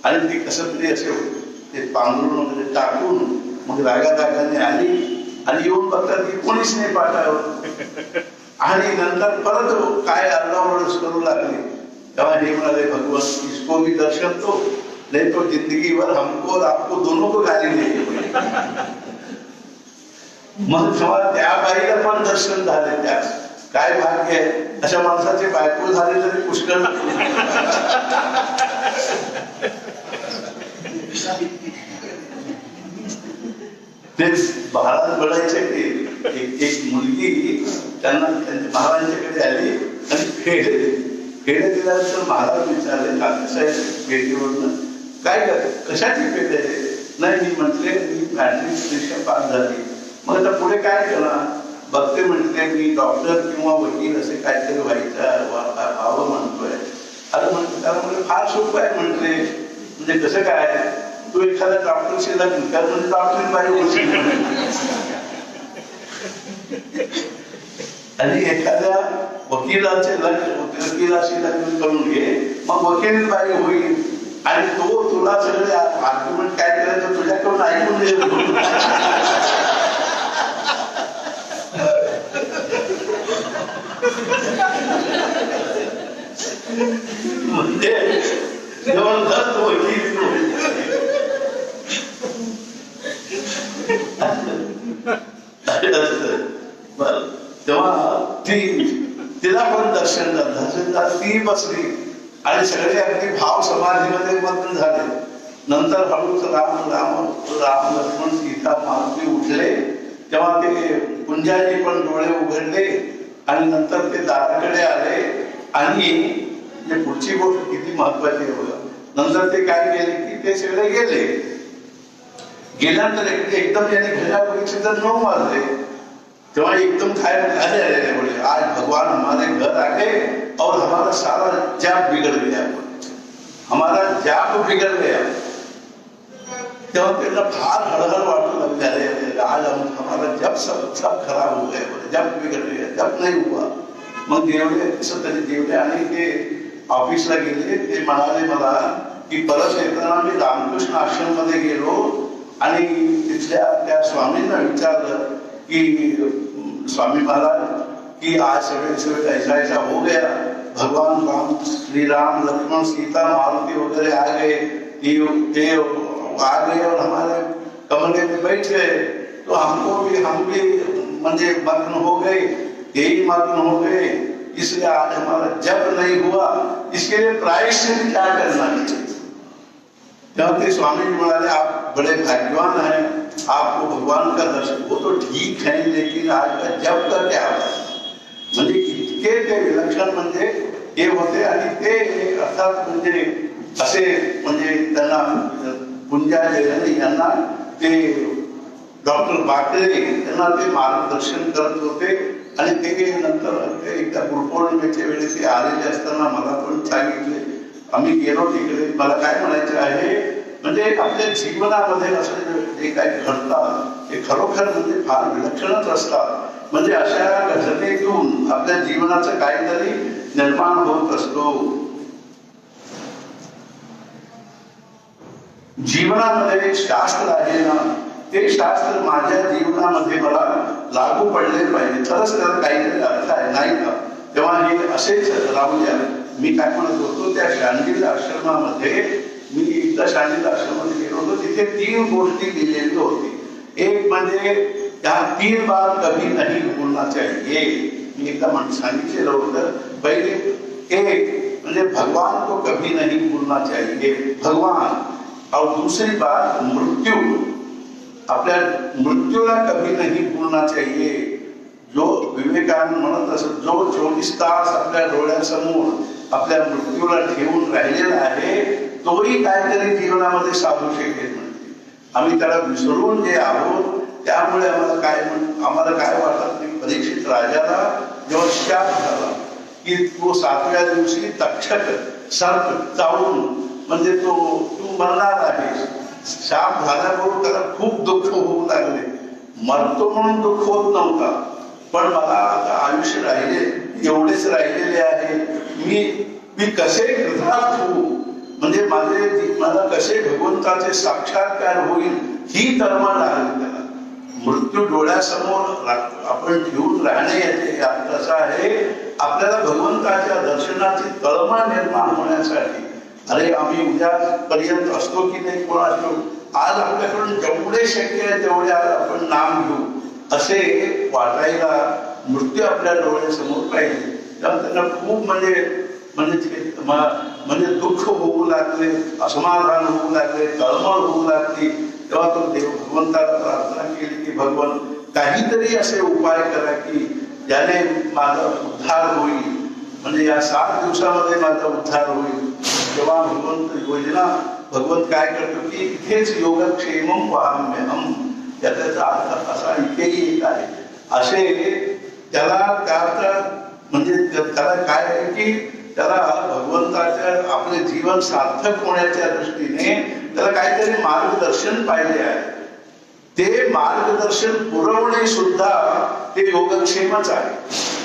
आणि ती कसं तरी असे ते पांघरून वगैरे टाकून मग रागाने आली आणि येऊन बघतात की कोणीच नाही पाठावर. आणि नंतर परत काय आरडाओरड करू लागले. तेव्हा हे म्हणाले भगवान इसको भी दर्शन दो, नहीं तो जिंदगी भर हमको और आपको दोनों को गाली देगी. मग तेव्हा त्या बाईला पण दर्शन झाले. त्या काय भाग्य आहे, अशा माणसाचे बायको झाले तरी पुष्कळ. ते महाराज बोलायचे की एक मुलगी त्यांना त्यांच्या महाराजांच्याकडे आली आणि फेडे दिल्यानंतर महाराज विचारले काकासाहेब पेटीवरनं काय कशाची पेट आहे? नाही मी म्हटले मी मॅट्रिक परीक्षा पास झाली. मग आता पुढे काय केलं? बघते म्हटले मी डॉक्टर किंवा वकील असे काहीतरी व्हायचं व्हावं म्हणतोय. अरे म्हणते त्यामुळे फार सोपं आहे म्हटले. म्हणजे कसं काय? तू एखाद्या डॉक्टरशी लग्न कर म्हणजे डॉक्टर बाई होईल आणि एखाद्या वकिलाशी लग्न करून घे, मग वकील बाई होईल आणि तो तुला सगळे आर्ग्युमेंट काय करायचं तुझ्याकडून ऐकून घे. म्हणजे जबरदस्त वकील तेव्हा तिला पण दर्शन झालं. ती बसली आणि सगळे अगदी भाव समाधीमध्ये मग्न झाले. नंतर हळूच राम राम राम लक्ष्मण सीता मारुती उठले. तेव्हा ते कुंजाजी पण डोळे उघडले आणि नंतर ते दाराकडे आले. आणि पुढची गोष्ट किती महत्वाची आहे बघा. नंतर ते काय केले की ते सगळे गेल्यानंतर एकदम त्याने घड्याळ बघितले तर 9 वाजले. तेव्हा एकदम काय अरे अरे बोले आज भगवान हमारे घर आ गए और हमारा सारा जाप बिगड़ गया, हमारा जाप बिगड़ गया. तेव्हा त्यांना फार हळहळ वाटू लागली. अरे आज हमारा जप सब खराब हो गया, जप बिगड़ गया, जप नहीं हुआ. मग जेवले कसं तरी जेवले आणि ते ऑफिसला गेले. ते म्हणाले मला की परत येताना मी रामकृष्ण आश्रम मध्ये गेलो आणि तिथल्या त्या स्वामींना विचारलं की स्वामी महाराज की आज सगळे ऐसा हो गया, भगवान राम श्री राम लक्ष्मण सीता मारुति वगैरह आ गए, ये आ गए और हमारे कमरे में बैठ गए. तो हम भी म्हणजे मग्न हो गए, यही मग्न हो गए, इसलिए आज हमारा जप नहीं हुआ. इसके लिए प्रायश्चित क्या करना चाहिए? जब ते स्वामी जी म्हणाले आप बड़े भाग्यवान हैं, आपको भगवान का दर्शन. वो तो ठीक है लेकिन आज का जप का क्या होता? म्हणजे इतके ते विलक्षण म्हणजे हे होते. आणि ते अर्थात म्हणजे असे म्हणजे त्यांना कुंजाजी यांना ते डॉक्टर बाकरे यांना ते मार्गदर्शन करत होते. आणि ते नंतर एकदा गुरुपौर्णिमेच्या वेळी ते आलेले असताना मला पण सांगितले. आम्ही गेलो तिकडे. मला काय म्हणायचं आहे म्हणजे आपल्या जीवनामध्ये असं जे काही घडतात ते खरोखर म्हणजे फार विलक्षणच असतात. म्हणजे अशा घटनेतून आपल्या जीवनाचं काहीतरी निर्माण होत असतो. जीवनामध्ये शास्त्र आहे ना, ते शास्त्र माझ्या जीवनामध्ये मला लागू पडले पाहिजे, तरच त्याला काहीतरी अर्थ आहे, नाही का? तेव्हा हे असेच राहूया. मी काय म्हणत होतो त्या शांडिल आश्रमामध्ये मी एकदा शांडिल आश्रमामध्ये गेलो होतो. तिथे 3 गोष्टी लिहिलेली होती. एक म्हणजे त्या 3 बार कभी नहीं बोलना चाहिए. मी एकदा सांगितलेलं होतं. पहिले एक म्हणजे भगवान को कभी नहीं बोलना चाहिए, भगवान. और दूसरी बात मृत्यू, आपल्या मृत्यूला कभी नहीं बोलना चाहिए. जो विवेकानंद म्हणत असत, जो 24 तास आपल्या डोळ्यासमोर आपल्या मृत्यूला ठेवून राहिलेला आहे तोही काहीतरी जीवनामध्ये साधू शकेल. आम्ही त्याला विसरून जे आहोत त्यामुळे आम्हाला काय वाटत नाही. परीक्षित राजाला जेव्हा शाप झाला की तो 7व्या दिवशी तक्षक सर्प चावून म्हणजे तू मरणार आहेस, शाप झाल्याबरोबर त्याला खूप दुःख होऊ लागले. मरतो म्हणून दुःख होत नव्हता, पण मला आता आयुष्य राहिले एवढेच राहिलेले आहे, मी कसे कृतार्थ होऊ, म्हणजे मला कसे भगवंताचे साक्षात्कार होईल ही तळमळ लागली त्याला. मृत्यू डोळ्यासमोर आपण ठेवून राहणे याचे असं आहे, आपल्याला भगवंताच्या दर्शनाची तळमळ निर्माण होण्यासाठी. अरे आम्ही उद्यापर्यंत असतो की नाही कोण असतो, आज आपल्याकडून जेवढे शक्य आहे तेवढे आज आपण नाम घेऊ असे वाटायला मृत्यू आपल्या डोळ्यासमोर पाहिजे. तेव्हा त्यांना खूप म्हणजे दुःख होऊ लागले, असमाधान होऊ लागले, तळमळ होऊ लागली. तेव्हा तो देव भगवंताला प्रार्थना केली की भगवान काहीतरी असे उपाय करा की ज्याने माझा उद्धार होईल, म्हणजे या 7 दिवसामध्ये माझा उद्धार होईल. तेव्हा भगवंत काय करतो की इथेच योगक्षेमम वहाम्यहम, त्याचा अर्थ असा इथेही एक आहे. असे म्हणजे त्याला काय आहे की त्याला भगवंताच्या आपले जीवन सार्थक होण्याच्या दृष्टीने त्याला काहीतरी मार्गदर्शन पाहिजे आहे. ते मार्गदर्शन पुरवणे सुद्धा ते योगक्षेमच आहे.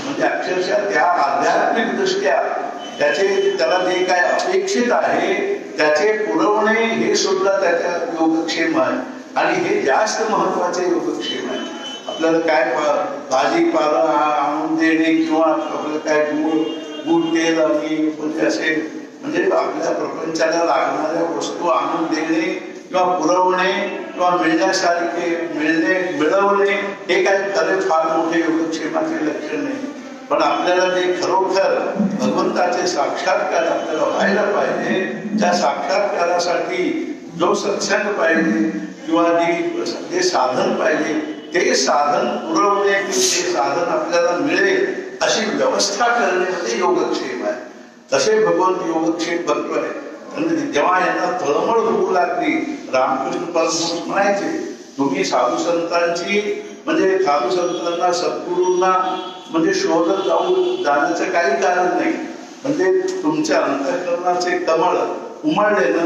म्हणजे अक्षरशः त्या आध्यात्मिक दृष्ट्या त्याला जे काय अपेक्षित आहे त्याचे पुरवणे हे सुद्धा त्याच्या योगक्षेम आहे. आणि हे जास्त महत्वाचे योगक्षेम आहे. आपल्याला काय भाजीपाला आणून देणे किंवा आपल्याला काय गुड तेल आणि म्हणजे असे म्हणजे आपल्या प्रपंचाला लागणाऱ्या वस्तू आणून देणे किंवा पुरवणे किंवा मिळवणे हे काय खरे फार मोठे योगक्षेमाचे लक्षण नाही. पण आपल्याला जे खरोखर भगवंताचे साक्षात्कार आपल्याला व्हायला पाहिजे, त्या साक्षात्कारासाठी जो सत्संग पाहिजे किंवा जे साधन पाहिजे ते साधन पुरवणे, ते साधन आपल्याला मिळेल अशी व्यवस्था करणे म्हणजे योगक्षेम आहे. तसे भगवंत योगक्षेम करतोय. जेव्हा यांना तळमळ होऊ लागली, रामकृष्ण परमहंस म्हणायचे तुम्ही साधू संतांची म्हणजे साधू संतांना सद्गुरूंना म्हणजे शोधत जाण्याचं काही कारण नाही. म्हणजे तुमच्या अंतःकरणाचे कमळ उमळले ना,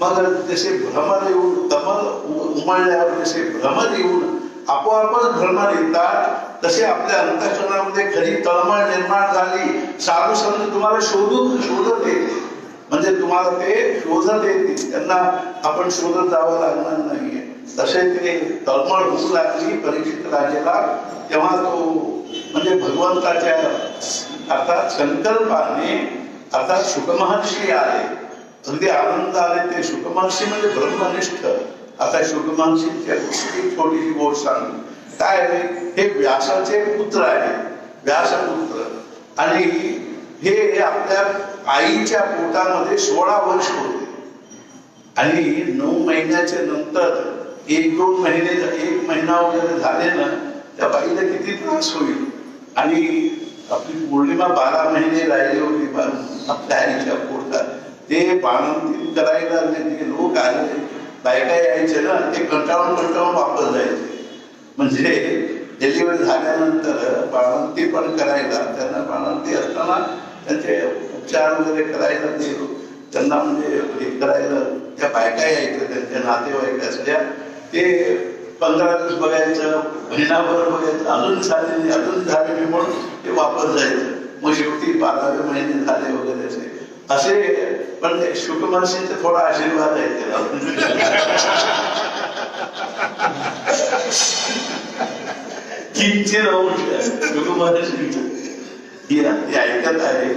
मग जसे भ्रमर येऊन कमल उमळल्यावर जसे भ्रमर येऊन आपोआपच भ्रमर येतात, तसे आपल्या अंतःकरणामध्ये खरी तळमळ निर्माण झाली. साधू संत तुम्हाला शोधत येते, म्हणजे तुम्हाला ते शोधत येते, त्यांना आपण शोधत जावं लागणार नाहीये. तसे ते तळमळ होऊ लागली परीक्षित राजाला. तेव्हा तो म्हणजे भगवंताच्या अर्थात संकल्पाने अर्थात शुकमहर्षी आले, अगदी आनंद आले. ते शुकमहर्षी म्हणजे ब्रह्मनिष्ठ. आता शुकमहर्षीच्या छोटीशी गोष्ट सांगू. काय हे व्यासाचे पुत्र आहे, व्यासपुत्र. आणि हे आपल्या आईच्या पोटामध्ये 16 वर्ष होते. आणि 9 महिन्याच्या नंतर 1-2 महिने 1 महिना वगैरे झाले ना, त्या बाईला किती त्रास होईल. आणि आपली पौर्णिमा 12 महिने राहिली होती आपल्या आईच्या पोटात. ते बाळंतीण करायला जे लोक आले, बायका यायचे ना, ते कंटाळून वापस जायचे. म्हणजे डिलिव्हरी झाल्यानंतर बाळंती पण करायला, त्यांना बाळंती असताना त्यांचे उपचार वगैरे करायला त्यांना म्हणजे हे करायला त्या बायका यायच्या, त्यांच्या नातेवाईक असल्या. ते 15 दिवस बघायचं, महिनाभर बघायचं, अजून झाले म्हणून ते वापस जायचं. मग शेवटी 12 महिने झाले वगैरे असे. पण शुकमहर्षींचा थोडा आशीर्वाद आहे त्याला. किंचित शुकमहर्षी ऐकत आहे.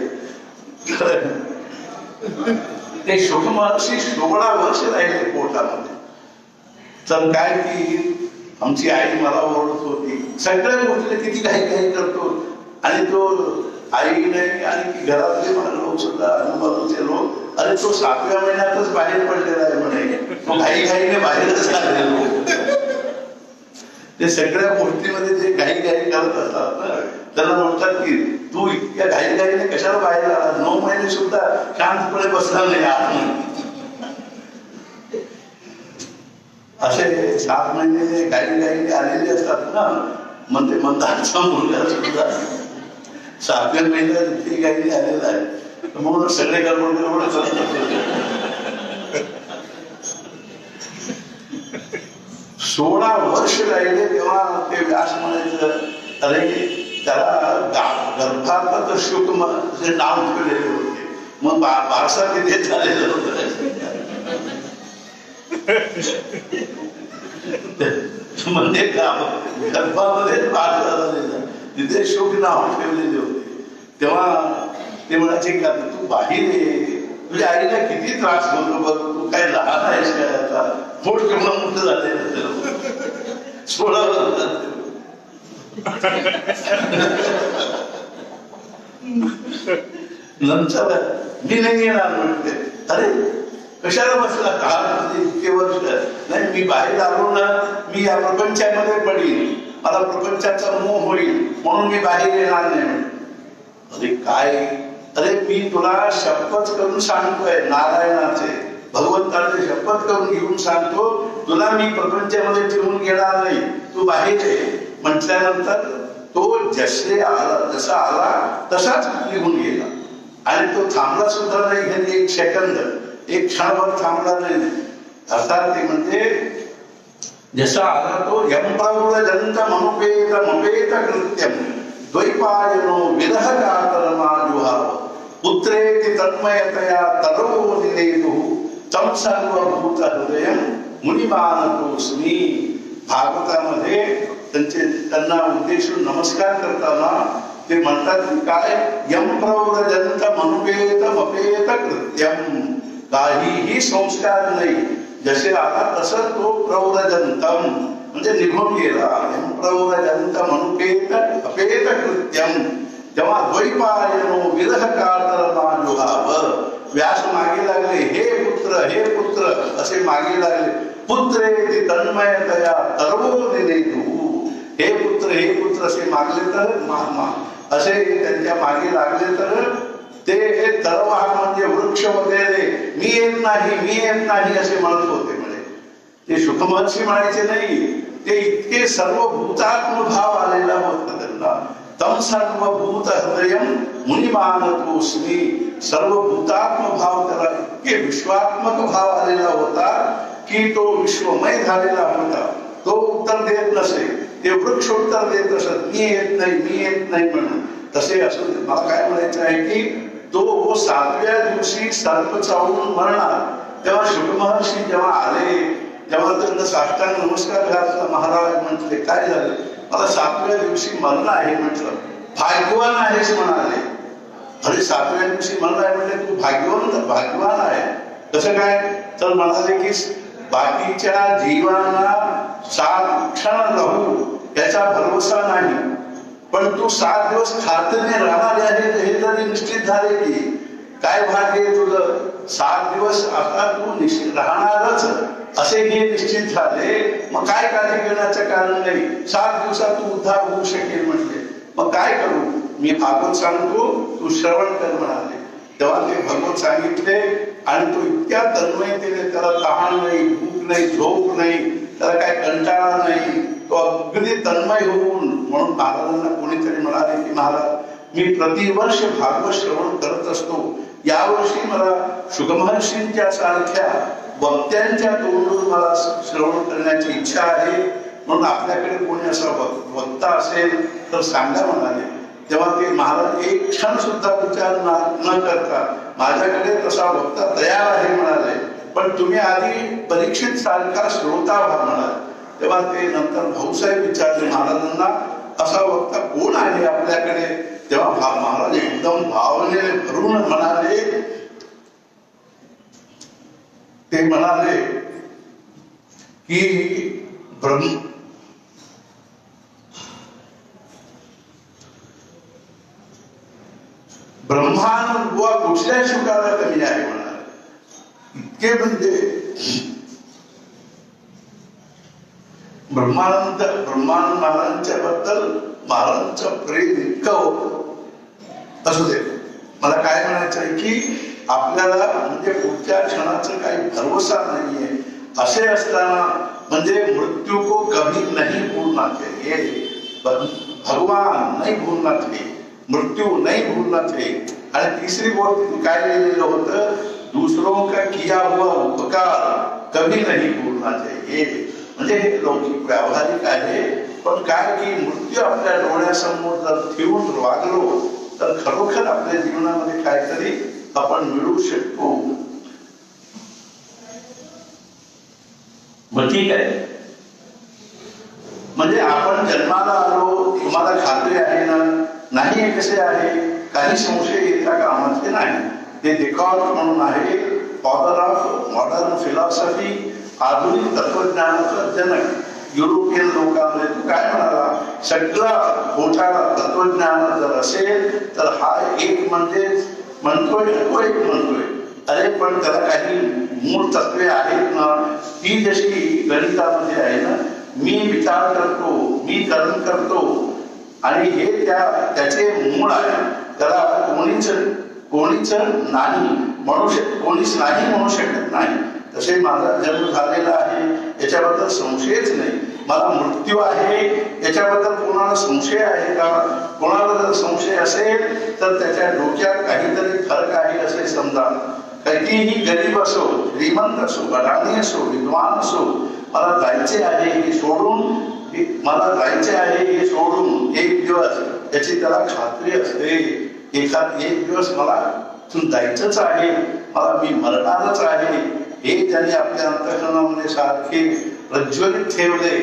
ते शुकमहर्षी 16 वर्ष राहिले पोटामध्ये. तर काय की आमची आई मला ओरडत होती, सगळ्या गोष्टीला किती काही करतो. आणि तो आई नाही आणि घरातले लोक सुद्धा आजूबाजूचे लोक, अरे तो 7व्या महिन्यातच बाहेर पडलेला आहे म्हणे, तो घाईने बाहेरच आलेलो. ते सगळ्या गोष्टीमध्ये जे घाई करत असतात ना, त्यांना म्हणतात की तू इतक्या घाईने कशाला बाहेर आला, 9 महिने सुद्धा शांतपणे बसला नाही आत. असे 7 महिने घाईने आलेले असतात ना. म्हणजे मंदारचा मुलगा सुद्धा 7व्या महिन्यात इतकी घाईने आलेला आहे, म्हणून सगळे गडबड करत. 16 वर्ष राहिले. तेव्हा ते व्यास म्हणायचं, अरे त्याला गर्भात शुक जे नाव ठेवलेले होते. मग बारसा तिथे झालेलं होतं. म्हणजे गर्भामध्ये बारसा झालेला, तिथे शुक नाव ठेवलेले होते. तेव्हा ते म्हणायचे की आता तू बाहेर ये, तुझ्या आईला किती त्रास होतो बघ, तू काय लहान आहेस काय, आता पोट केवढं मोठं झालेलं, 16 वर्ष. नंतर मी नाही येणार म्हणते. अरे कशाला बसला का, इतके वर्ष नाही, मी बाहेर आलो ना, मी या प्रपंचामध्ये पडीन, मला प्रपंचाचा मोह होईल, म्हणून मी बाहेर येणार नाही. अरे काय, अरे मी तुला शपथ करून सांगतोय, नारायणाचे भगवंताचे शपथ करून घेऊन सांगतो, तुला मी प्रपंचामध्ये ठेवून घेणार नाही, तू बाहेर ये म्हटल्यानंतर तो जसे आला, जसा आला तसाच निघून गेला. आणि तो थांबला सुद्धा नाही, घरी एक सेकंद, एक क्षणभर थांबला नाही. अर्थात ते म्हणजे जसा आला तो यमप्रवृजंत मनुपेत मपेत कृत्यम द्वैपायनो विरह कातरमाजुहाव पुत्रेति तन्मयतया तरो निलेतुः तं सर्वभूत हृदयं मुनिमानतोस्मि. भागवतामध्ये त्यांना उद्देशून नमस्कार करताना ते म्हणतात की काय, यम प्रव्रजंत मनुपेत मपेत कृत्यम, काहीही संस्कार नाही, जसे आला तसं तो प्रव्रजंतम म्हणजे निघून गेला. यम प्रव्रजंत मनुपेत अपेत कृत्यम. तेव्हा द्वैपायनो विरह कातरमाजुहाव, व्यास मागे लागले, हे पुत्र असे मागे लागले. पुत्रेति तन्मयतया तर्वो निलेतुः, हे पुत्र असे मागले तर असे त्यांच्या मागे लागले तर ते तरवाह म्हणजे वृक्ष वगैरे, मी येत नाही असे म्हणत होते. म्हणे ते शुकमहर्षी म्हणायचे नाही, ते इतके सर्वभूतात्म भाव आलेला होता त्यांना. तम सर्वभूत हृदयं मुनिमानतोस्मि, सर्वभूतात्म भाव त्याला, इतके विश्वात्मक भाव आलेला होता की तो विश्वमय झालेला होता. तो उत्तर देत नसे, ते वृक्ष उत्तर देत असत, मी येत नाही म्हणून. तसे असं मला काय म्हणायचं आहे की तो 7व्या दिवशी सर्प चावून मरणार, तेव्हा शुकमहर्षी जेव्हा आले, तेव्हा त्यांना साष्टांग नमस्कार घातला. महाराज म्हटले काय झाले, मला 7व्या दिवशी मरण आहे म्हटलं. भाग्यवान आहेस म्हणाले. अरे 7व्या दिवशी मरण आहे म्हणजे तू भाग्यवान आहे कसं काय, तर म्हणाले की बाकीच्या जीवांना 7 क्षण राहू याचा भरोसा नाही, पण तू 7 दिवस खात्रीने राहणार आहे हे जरी निश्चित झाले की काय भाग्य आहे तुझं. 7 दिवस आता तू राहणारच असे हे निश्चित झाले, मग काय काळजी घेण्याचं कारण नाही. 7 दिवसात तू उद्धार होऊ शकेल म्हटले. मग काय करू, मी भागवत सांगतो, तू श्रवण कर म्हणाले. तेव्हा ते भागवत सांगितले आणि तो इतक्या तन्मयतेने, त्याला तहान नाही, भूक नाही, झोप नाही, त्याला काय कंटाळा नाही, तो अगदी तन्मय होऊन. म्हणून महाराजांना कोणीतरी म्हणाले की महाराज मी प्रतिवर्ष भागवत श्रवण करत असतो, यावर्षी मला शुकमहर्षींच्या सारख्या वक्त्यांच्या तोंडून मला श्रवण करण्याची इच्छा आहे, म्हणून आपल्याकडे कोणी असा वक्ता असेल तर सांगा म्हणाले. तेव्हा ते महाराज एक क्षण सुद्धा विचार न करता माझ्याकडे तसा वक्ता तयार आहे म्हणाले, पण तुम्ही आधी परीक्षित सारखा श्रोता व्हा म्हणाले. तेव्हा ते नंतर भाऊसाहेब विचारले महाराजांना, असा वक्ता कोण आहे आपल्याकडे. तेव्हा महाराज एकदम भावनेने भरून म्हणाले, ते म्हणाले की ब्रह्मानंद बुवा कुठल्या शुकाला कमी आहे म्हणाले. इतके म्हणजे ब्रह्मानंद महाराजांच्या बद्दल महाराजांचं प्रेम इतकं होतं. असू दे, मला काय म्हणायचं आहे की आपल्याला म्हणजे पुढच्या क्षणाचं काही भरोसा नाहीये. असे असताना म्हणजे मृत्यू को कभी नहीं भूलना चाहिए, भगवान नहीं भूलना चाहिए, मृत्यू नहीं भूलना चाहिए. आणि तिसरी गोष्ट काय लिहिलेलं होतं, दूसरों का किया हुआ उपकार कभी नहीं भूलना चाहिए. म्हणजे हे लौकिक व्यावहारिक आहे, पण काय की मृत्यू आपल्या डोळ्यासमोर जर ठेवून वागलो तर खरोखर आपल्या जीवनामध्ये काहीतरी आपण मिळवू शकतो. मग ठीक आहे, म्हणजे आपण जन्माला आलो, तुम्हाला खात्री आहे ना? नाही हे कसे आहे? काही संशय येता कामाचे नाही. ते डेकॉर्ट म्हणून आहे, फादर ऑफ मॉडर्न फिलॉसॉफी, आधुनिक तत्वज्ञानाचा जनक. युरोपियन लोकांमध्ये तू काय म्हणाला, सगळा घोटाळा तत्वज्ञान जर असेल तर हा एक म्हणजे म्हणतोय, तो एक म्हणतोय. अरे पण त्याला काही मूळ तत्वे आहेत ना, ती जशी गणितामध्ये आहे ना, मी विचार करतो, मी कर्म करतो, आणि हे त्याचे मूळ आहे. त्याला कोणीच नाही कोणीच नाही म्हणू शकत नाही. तसे माझा जन्म झालेला आहे याच्याबद्दल संशयच नाही. मला मृत्यू आहे याच्याबद्दल कोणाला संशय आहे का? कोणाला जर संशय असेल तर त्याच्या डोक्यात काहीतरी फरक आहे असे समजा. कितीही गरीब असो, श्रीमंत असो, अडाणी असो, विद्वान असो, मला जायचे आहे हे सोडून, मला जायचे आहे हे सोडून एक दिवस याची त्याला खात्री असते. एक दिवस मला तू जायचंच आहे, मला मी मरणारच आहे, हे त्याने आपल्या अंतःकरणामध्ये सारखे प्रज्वलित ठेवले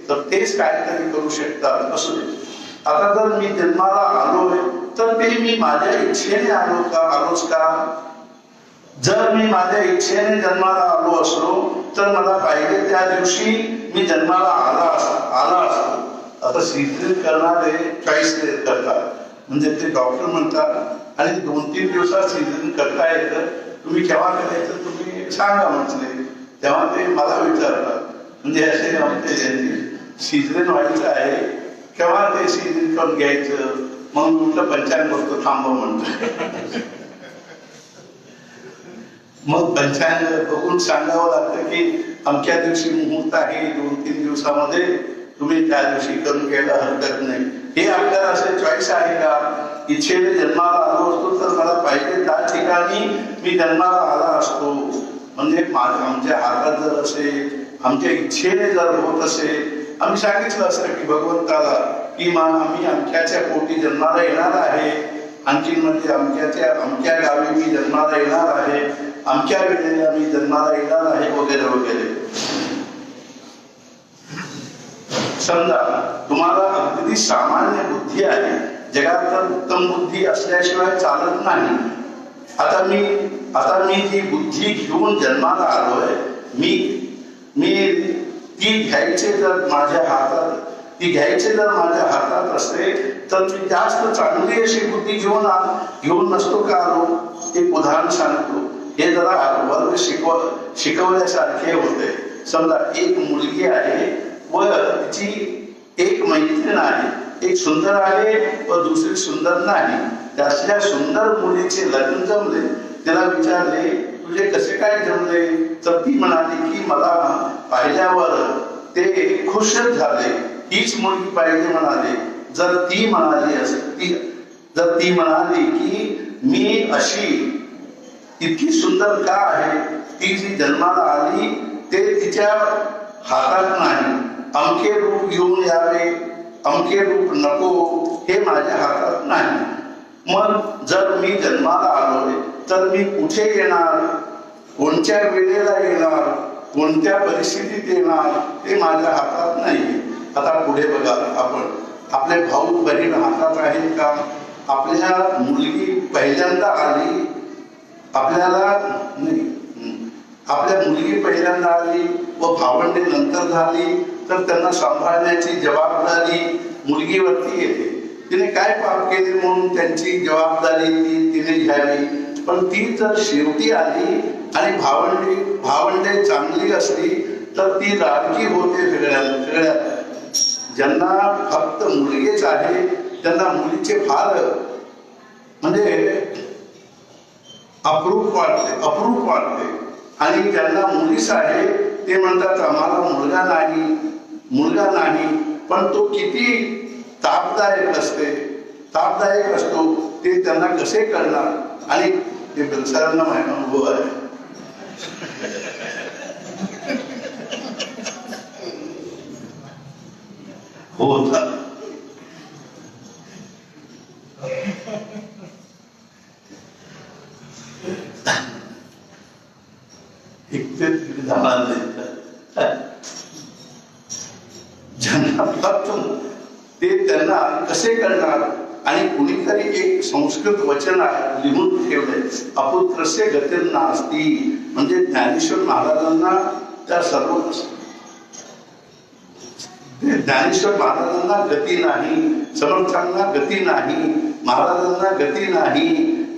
तर तेच काहीतरी करू शकतात. असू दे. आता जर मी जन्माला आलोय तर ते मी माझ्या इच्छेने आलोच का? जर मी माझ्या इच्छेने जन्माला आलो असलो तर मला पाहिजे त्या दिवशी मी जन्माला आला असतो. आता सिजरिंग करणारे चॉईस करतात, म्हणजे ते डॉक्टर म्हणतात आणि 2-3 दिवसात सिजरिंग करता येतं, तुम्ही केव्हा करायचं तुम्ही सांगा म्हटले. तेव्हा ते मला विचारतात, म्हणजे असे आमचे सिजरिंग व्हायचं आहे, केव्हा ते सिजरिंग करून घ्यायचं? मग म्हटलं पंचांग बघतो, थांबव म्हणतो. मग पंचांग बघून सांगावं लागतं की अमक्या दिवशी मुहूर्त आहे, 2-3 दिवसामध्ये तुम्ही त्या दिवशी करून घ्यायला हरकत नाही. हे आपल्याला असे चॉईस आहे का? इच्छेने जन्माला आलो असतो तर मला पाहिजे त्या ठिकाणी मी जन्माला आला असतो. म्हणजे आमच्या हातात जर असेल, आमच्या इच्छेने जर होत असेल, आम्ही सांगितलं असं की भगवंताला की आम्ही अमक्याच्या पोटी जन्माला येणार आहे, आणखी म्हणजे अमक्या गावी मी जन्माला येणार आहे, अमक्या वेळेला मी जन्माला येणार आहे, वगैरे वगैरे. समजा तुम्हाला अगदी सामान्य बुद्धी आहे, जगात तर उत्तम बुद्धी असल्याशिवाय चालत नाही. आता मी जी बुद्धी घेऊन जन्माला आलोय, मी ती घ्यायचे जर माझ्या हातात असेल तर मी जास्त चांगली अशी बुद्धी घेऊन नसतो का आलो? एक उदाहरण सांगतो, हे जरा वर्ग शिकवल्यासारखे होते. समजा एक मुलगी आहे व तिची एक मैत्रीण आहे, एक सुंदर आहे व दुसरी सुंदर नाही. त्यातल्या सुंदर मुलीचे लग्न जमले. तिला विचारले तुझे कसे काय जमले? तर ती म्हणाली की मला पाहिल्यावर ते खुश झाले, हीच मुलगी पाहिजे म्हणाले. जर ती म्हणाली की मी अशी इतकी सुंदर का आहे, ती जी जन्माला आली ते तिच्या हातात नाही, अमके रूप घेऊन यावे, अमके रूप नको, हे माझ्या हातात नाही. मग जर मी जन्माला आलोय तर मी कुठे येणार, कोणत्या वेळेला येणार, कोणत्या परिस्थितीत येणार, ते माझ्या हातात नाही. आता पुढे बघा, आपले भाऊ बहीण हातात आहेत का? आपल्या मुलगी पहिल्यांदा आली, आपल्या मुलगी पहिल्यांदा आली व भावंडे नंतर झाली तर त्यांना सांभाळण्याची जबाबदारी मुलगीवरती येते. तिने काय पाप केले म्हणून त्यांची जबाबदारी तिने घ्यावी. पण ती जर शेवटी आली आणि भावंडे चांगली असली तर ती राडकी होते सगळ्यात. ज्यांना फक्त मुलगीच आहे त्यांना मुलीचे फार म्हणजे अप्रूप वाटते, आणि ज्यांना मुलीच आहे ते म्हणतात आम्हाला मुलगा नाही. पण तो किती तापदायक असतो ते त्यांना कसे कळणार? आणि ते बेलसरांना माहिती अनुभव आहे. होता. ते त्यांना कसे करणार. आणि कुणीतरी एक संस्कृत वचन लिहून ठेवलंय, अपुत्रस्य गतिर् नास्ति. म्हणजे ज्ञानेश्वर महाराजांना त्या सर्व ज्ञानेश्वर महाराजांना गती नाही, समर्थांना गती नाही, महाराजांना गती नाही,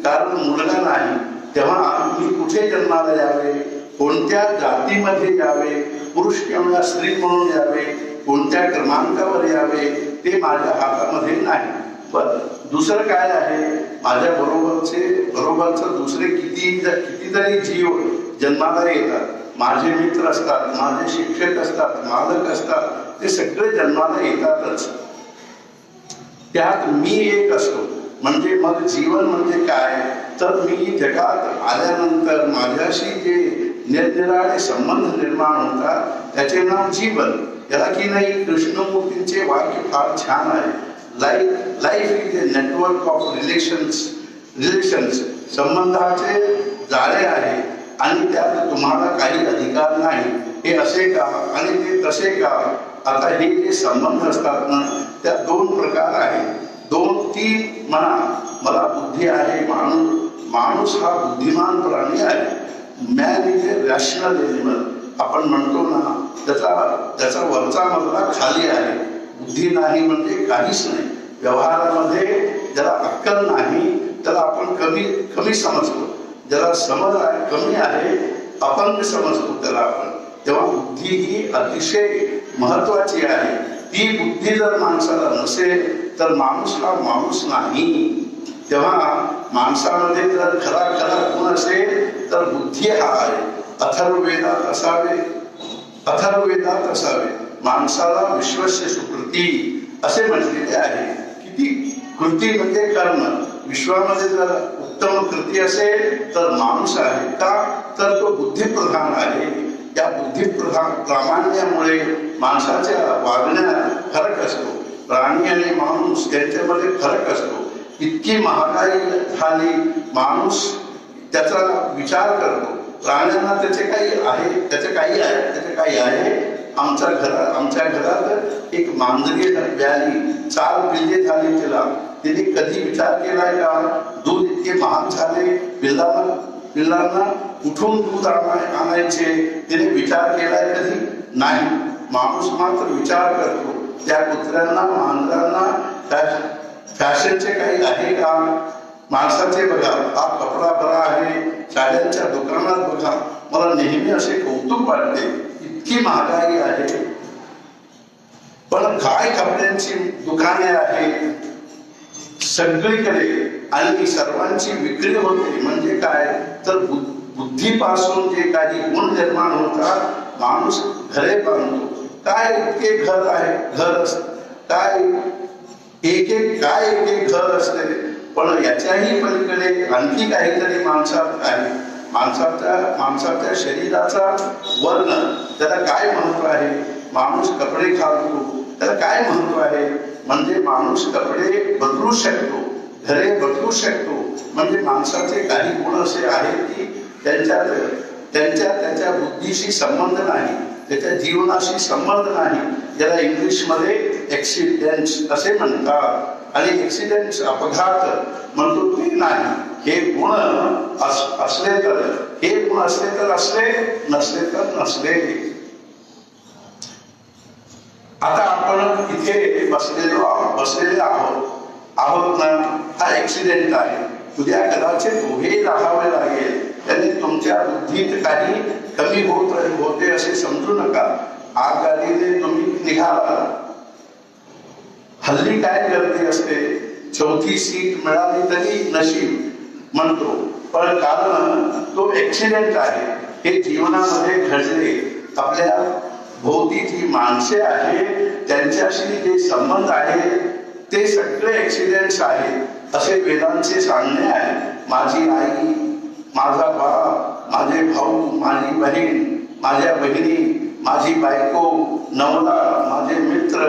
कारण मुलगा नाही. तेव्हा मी कुठे जन्माला यावे, कोणत्या जातीमध्ये यावे, पुरुष किंवा स्त्री म्हणून यावे, कोणत्या क्रमांकावर यावे, ते माझ्या हातामध्ये नाही. बर, दुसरं काय आहे, माझ्या बरोबरचं दुसरे कितीतरी जीव जन्माला येतात. माझे मित्र असतात, माझे शिक्षक असतात, मालक असतात, ते सगळे जन्माला येतातच. त्यात मी एक असतो. म्हणजे मग जीवन म्हणजे काय, तर मी जगात आल्यानंतर माझ्याशी जे निरनिराळे संबंध निर्माण होतात त्याचे नाव जीवन. याला की नाही कृष्णमूर्तींचे वाक्य फार छान आहे. Life is a network of relations. संबंधाचे जाळे आहे आणि त्यात तुम्हाला काही अधिकार नाही. हे असे का आणि ते तसे का. आता हे जे संबंध असतात ना, त्या दोन प्रकार आहेत, 2-3 म्हणा. मला बुद्धी आहे, माणूस हा बुद्धिमान प्राणी आहे. Man is a rational animal. आपण म्हणतो ना, त्याचा वरचा मजला खाली आहे. बुद्धी नाही म्हणजे काहीच नाही. व्यवहारामध्ये ज्याला अक्कल नाही त्याला आपण कमी समजतो. ज्याला समज कमी आहे, अपंग समजतो त्याला आपण. तेव्हा बुद्धी ही अतिशय महत्वाची आहे. ती बुद्धी जर माणसाला नसेल तर माणूस हा माणूस नाही. तेव्हा माणसामध्ये जर खरा गुण असेल तर बुद्धी हा आहे. अथर्ववेदात असावे. माणसाला विश्वस्य सुकृती असे म्हटलेले आहे. किती कृती म्हणजे कर्म. विश्वामध्ये जर उत्तम कृती असेल तर माणूस आहे. का तर तो बुद्धिप्रधान आहे. या बुद्धिप्रधान प्रामाण्यामुळे माणसाच्या वागण्यात फरक असतो. प्राणी आणि माणूस यांच्यामध्ये फरक असतो. इतकी महागाई झाली, माणूस त्याचा विचार करतो. प्राण्यांना त्याचे काही आहे. आमच्या घरात एक मांजरी व्याली, 4 पिल्ले झाली तिला. तिने कधी विचार केलाय का दूध इतके महाग झाले, पिल्लांना कुठून दूध आणायचे, तिने विचार केलाय कधी नाही. माणूस मात्र विचार करतो. त्या कुत्र्यांना मांजरांना फॅशनचे काही आहे का. माणसाचे बघा, हा कपडा बरा आहे, साड्यांच्या दुकानात बघा, मला नेहमी असे कौतुक वाटते. इतकी महागाई आहे, पण काय कपड्यांची दुकाने आहेत सगळीकडे आणि सर्वांची विक्री होते. म्हणजे काय तर बुद्धीपासून जे काही गुण निर्माण होतात. माणूस घरे बांधतो. काय इतके घर आहे, काय एक घर असते. पण याच्याही पलीकडे आणखी काहीतरी माणसात आहे. माणसाच्या शरीराचा वर्ण, त्याला काय महत्व आहे. माणूस कपडे घालतो, त्याला काय महत्व आहे. म्हणजे माणूस कपडे बदलू शकतो, घरे बदलू शकतो. म्हणजे माणसाचे काही गुण असे आहेत की त्याच्या बुद्धीशी संबंध नाही, त्याच्या जीवनाशी संबंध नाही. ज्याला इंग्लिशमध्ये ऍक्सिडेंट्स असे म्हणतात. आणि ऍक्सिडेंट्स अपघात म्हणतो ते नाही. हे गुण असले तर असले, नसले तर नसले. आता आपण इथे बसलेले आहोत ना, हा ऍक्सिडेंट आहे. उद्या कदाचित उभे राहावे लागेल. त्याने तुमच्या बुद्धीत काही कमी होते असे समजू नका. आगगाडीने तुम्ही निघाला. हल्ली काय गर्दी असते, 4थी सीट मिळाली तरी नशीब म्हणतो. पण कारण तो ऍक्सिडेंट आहे. हे जीवनामध्ये घडले. आपल्या भोवती जी माणसे आहेत त्यांच्याशी जे संबंध आहेत ते सगळे ऍक्सिडेंट्स आहेत असे वेदांचे सांगणे आहे. माझी आई, माझा बाप, माझे भाऊ, माझी बहीण, माझ्या बहिणी, माझी बायको, नवरा, माझे मित्र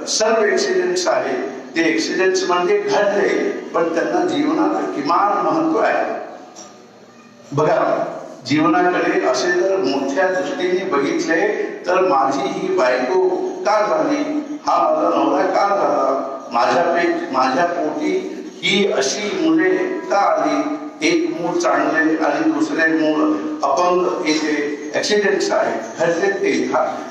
सर्व ऍक्सिडेंट्स आहेत. ते ऍक्सिडेंट्स म्हणजे घडले, पण त्यांना जीवनात किमान महत्व आहे. बघा, जीवनाकडे असे जर मोठ्या दृष्टीने बघितले तर माझी ही बायको का झाली, हा माझा नवरा का झाला, माझ्या पोटी ही अशी मुले का आली, एक मूळ चांगले आणि दुसरे मूळ अपंग येते, ऍक्सिडेंट्स आहेत,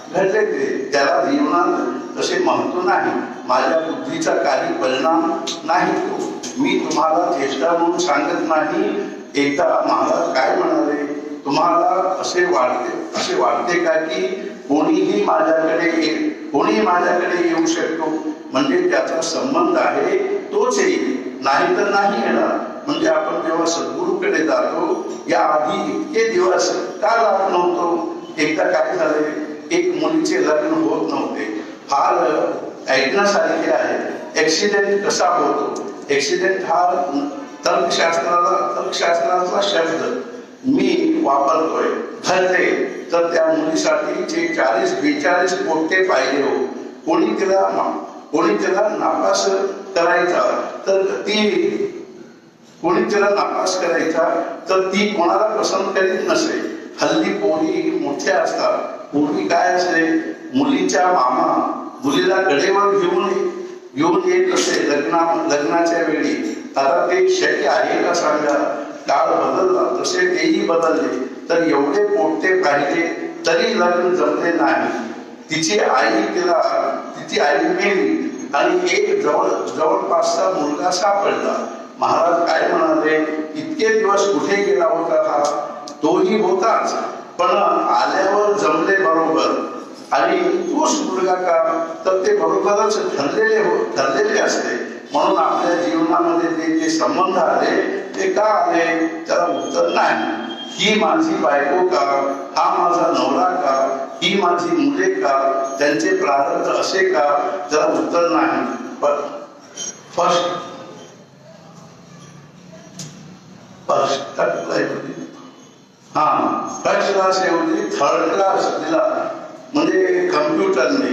घडले ते त्याला जीवनात तसे महत्व नाही. माझ्या बुद्धीचा काही परिणाम नाही तो. मी तुम्हाला चेष्टा म्हणून सांगत नाही. एकदा महाराज काय म्हणाले, तुम्हाला असे वाटते का की कोणीही माझ्याकडे येऊ शकतो, म्हणजे त्याचा संबंध आहे तोच येईल, नाही तर नाही येणार. म्हणजे आपण जेव्हा सद्गुरूकडे जातो, या आधी इतके दिवस का जात नव्हतो. एकदा काय झाले, एक मुलीचे लग्न होत नव्हते. फार ऐकण्यासारखे आहे. ऍक्सिडेंट कसा होतो, ऍक्सिडेंट हा तर्कशास्त्राचा शब्द मी वापरतोय. घडले तर त्या मुलीसाठी 40-42 पोट्टे पाहिजे हो. कोणी तिला नापास करायचा तर ती कोणाला पसंत करीत नसे. हल्ली पोरी मोठ्या असतात. पूर्वी काय असते, मुलीच्या मामा मुलीला कडेवर घेऊन येत असे लग्नाच्या वेळी. आता ते शक्य आहे का सांगा. काळ बदलला, तसे तेही बदलले. तर एवढे पोट्टे पाहिजे तरी लग्न जमले नाही. तिची आई मेली आणि एक जवळपासचा मुलगा सापडला. महाराज काय म्हणाले, इतके दिवस कुठे गेला होता हा. तोही होताच, पण आल्यावर जमले बरोबर. आणि तोच मुलगा का, तर ते बरोबरच ठरलेले असते. म्हणून आपल्या जीवनामध्ये जे संबंध आले ते का आले, त्याला उत्तर नाही. ही माझी बायको का, हा माझा नवरा का, ही माझी मुले का, त्यांचे प्रारब्ध असे का, त्याला उत्तर नाही. फर्स्ट क्लास ऐवजी थर्ड क्लास दिला, म्हणजे कम्प्युटरने.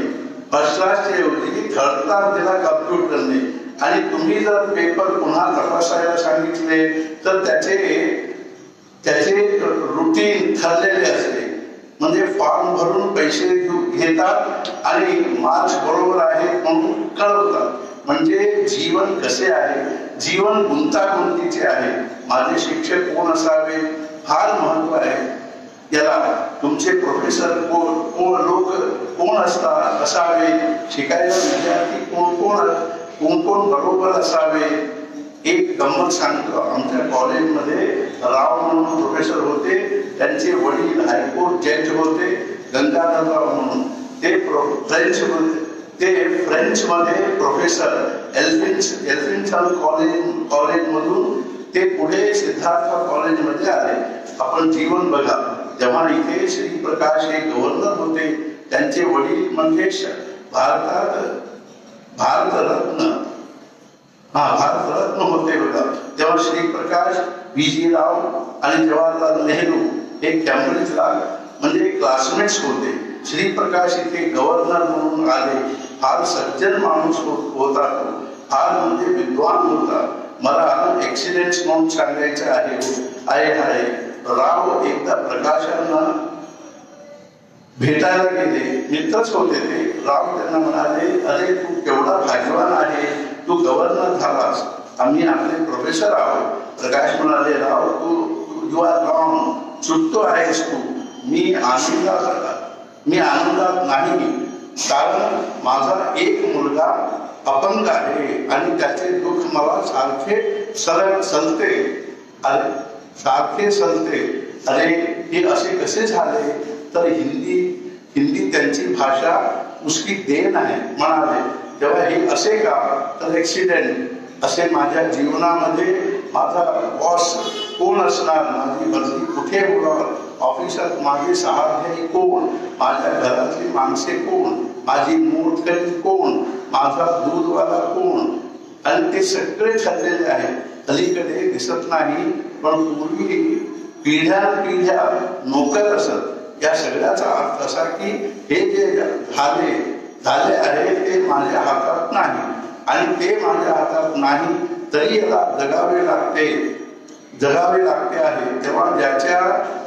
फर्स्ट क्लासच्या ऐवजी थर्ड क्लास दिला कम्प्युटरने. आणि तुम्ही जर पेपर पुन्हा तपासायला सांगितले तर त्याचे रुटीन ठरलेले असते. म्हणजे फॉर्म भरून पैसे घेतात आणि मार्क्स बरोबर आहे म्हणून कळवतात. म्हणजे जीवन कसे आहे, जीवन गुंतागुंतीचे आहे. माझे शिक्षक कोण असावे फार महत्व आहे. याला तुमचे प्रोफेसर कोण असावे, शिकायला विद्यार्थी कोण बरोबर असावे. एक गंमत सांगतो. आमच्या कॉलेजमध्ये राव म्हणून प्रोफेसर होते. त्यांचे वडील हायकोर्ट जज होते, गंगाधरराव म्हणून. ते फ्रेंचमध्ये प्रोफेसर एल्फिन्स्टन कॉलेजमधून ते पुढे सिद्धार्थ कॉलेजमध्ये आले. आपण जीवन बघा. तेव्हा इथे श्रीप्रकाश हे गव्हर्नर होते. त्यांचे वडील म्हणजे भारतरत्न होते बघा. तेव्हा श्रीप्रकाश, VG राव आणि जवाहरलाल नेहरू हे कॅम्ब्रिजला म्हणजे क्लासमेट्स होते. श्रीप्रकाश इथे गव्हर्नर म्हणून आले. फार सज्जन माणूस होता तो, फार म्हणजे विद्वान होता. मला ऍक्सिडेंट्स म्हणून सांगायचं आहे. राव एकदा प्रकाशांना भेटायला गेले, मित्रच होते ते. राव त्यांना म्हणाले, अरे तू केवढा भाग्यवान आहे, तू गव्हर्नर झालास, आम्ही आपले प्रोफेसर आहोत. प्रकाश म्हणाले, राव तू आर रॉंग, चुकतो आहेस तू. मी आनंदात नाही, कारण माझा एक मुलगा अपंग आहे आणि त्याचे दुःख मला सारखे सलते. अरे हे असे कसे झाले, तर हिंदी त्यांची भाषा उसकी देण आहे म्हणाले. तेव्हा हे असे का, तर ऍक्सिडेंट. असे माझ्या जीवनामध्ये माझा बॉस कोण असणार, माझी बदली कुठे होणार, ऑफिसात माझे सहाध्यायी कोण, माझ्या घरातली माणसे कोण, माझी मूर्तकरी कोण, माझा दूधवाला कोण, आणि ते सगळे ठरलेले आहे. अलीकडे दिसत नाही, पण पूर्वी पिढ्या नोकर असत. या सगळ्याचा अर्थ असा की हे जे झाले आहे ते माझ्या हातात नाही, आणि ते माझ्या हातात नाही तरी याला जगावे लागते आहे. तेव्हा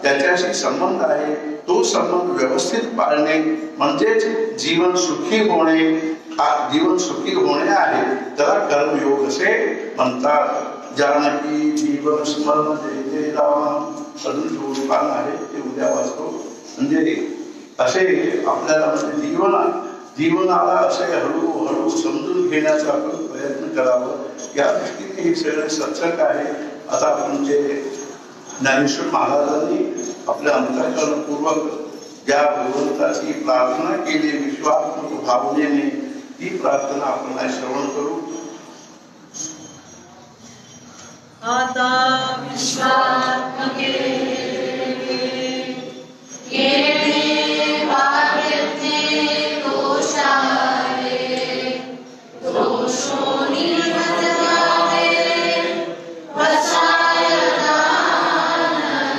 त्याच्याशी संबंध आहे तो संबंध व्यवस्थित पाळणे म्हणजेच जीवन सुखी होणे आहे. त्याला कर्मयोग असे म्हणतात. जानकी जीवन स्मरण जय जय राम अजून जो पान आहे ते उद्या वाचतो. म्हणजे असे आपल्याला म्हणजे जीवनाला असे हळूहळू समजून घेण्याचा आपण प्रयत्न करावा. या दृष्टीने हे सगळे सत्संग आहे. आता आपण जे ज्ञानेश्वर महाराजांनी आपल्या अंतःकरणपूर्वक ज्या भगवंताची प्रार्थना केली विश्वात्मक भावनेने, ती प्रार्थना आपण श्रवण करू. आता विश्वात्मके येणे वाक्यज्ञे दोषाये दोषो निवर्तयामे वसाय दानवे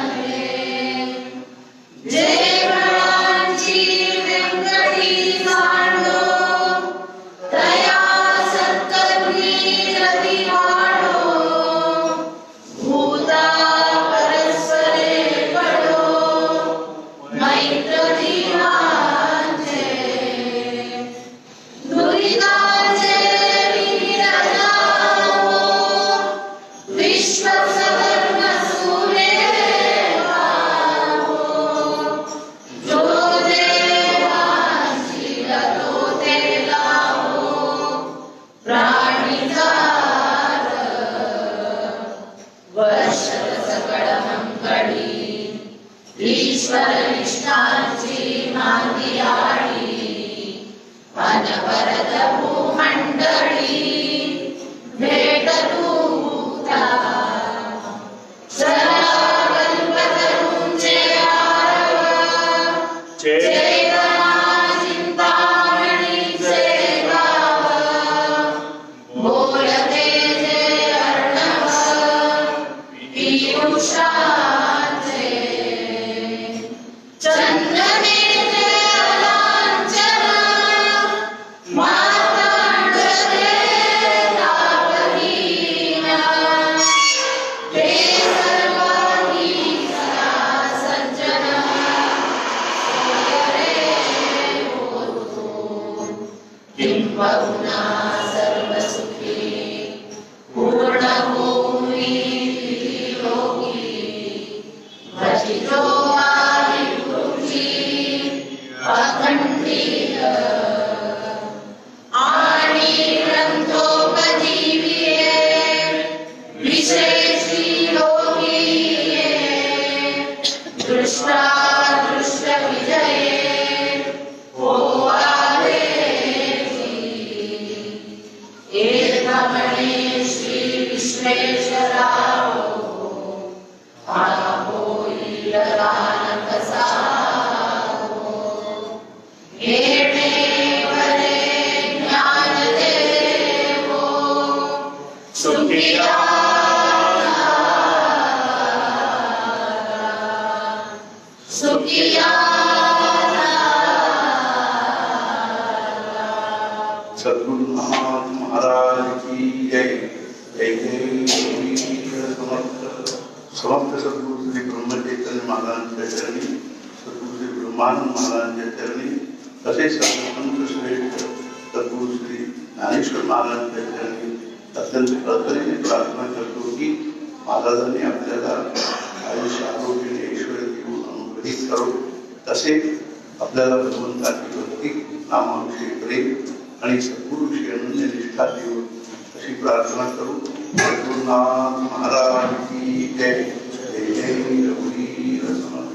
जय गणांची व्यंकटी सांडो दया सत्करुणी रती वाढो भूता परस्परे पडो मैत्री वांचे दुरितांचे विरजावो विश्व सधर्म सुरे गावो जो देवांची गतो ते लावो प्राणीचा वर्षद सकळ मंगळी ईश्वर निष्ठांची मांदी आडी अनवरत भूमंडळी भेट तूता चला कल्पतरूंचे आरव चेतना चिंतामणीचे गाव बोलते जे अर्णव पीयूषाचे चंदनेचे अलांचन मातंडते लाभहीन हे सर्वांगी सदा सज्जन सोयरे होतो किंबहुना सर्वसुखी पूर्ण भूमी लोकी भजितो आदिपुरुषी अखंडित आणि ग्रंथोपजीविये विशेषी लोकीये दृष्टा दृष्ट विजये होवादेवी एकमणे श्री विश्वेश्वराव होईल दान कसावो येणे वरे ज्ञान देवो सुखिया सुखिया सद्गुरुनाथ महाराज की जय. जय जय समर्थ सद्गुरु श्री ब्रह्मचैतन्य महाराजांच्या चरणी, सद्गुरु श्री ब्रह्मानंद महाराजांच्या चरणी, तसेच संत श्रेष्ठ सद्गुरु श्री ज्ञानेश्वर महाराजांच्या चरणी अत्यंत कळकळीने प्रार्थना करतो की महाराजांनी आपल्याला आयुष्य आरोग्याने ऐश्वर्य देऊन अनुग्रहित करो. तसेच आपल्याला भगवंताची भक्ती नामाविषयी प्रेम आणि सद्गुरुविषयी अनन्य निष्ठा देऊन अशी प्रार्थना करू. सद्गुरुनाथ महाराज की जय. जय जय रघुवीर समर्थ.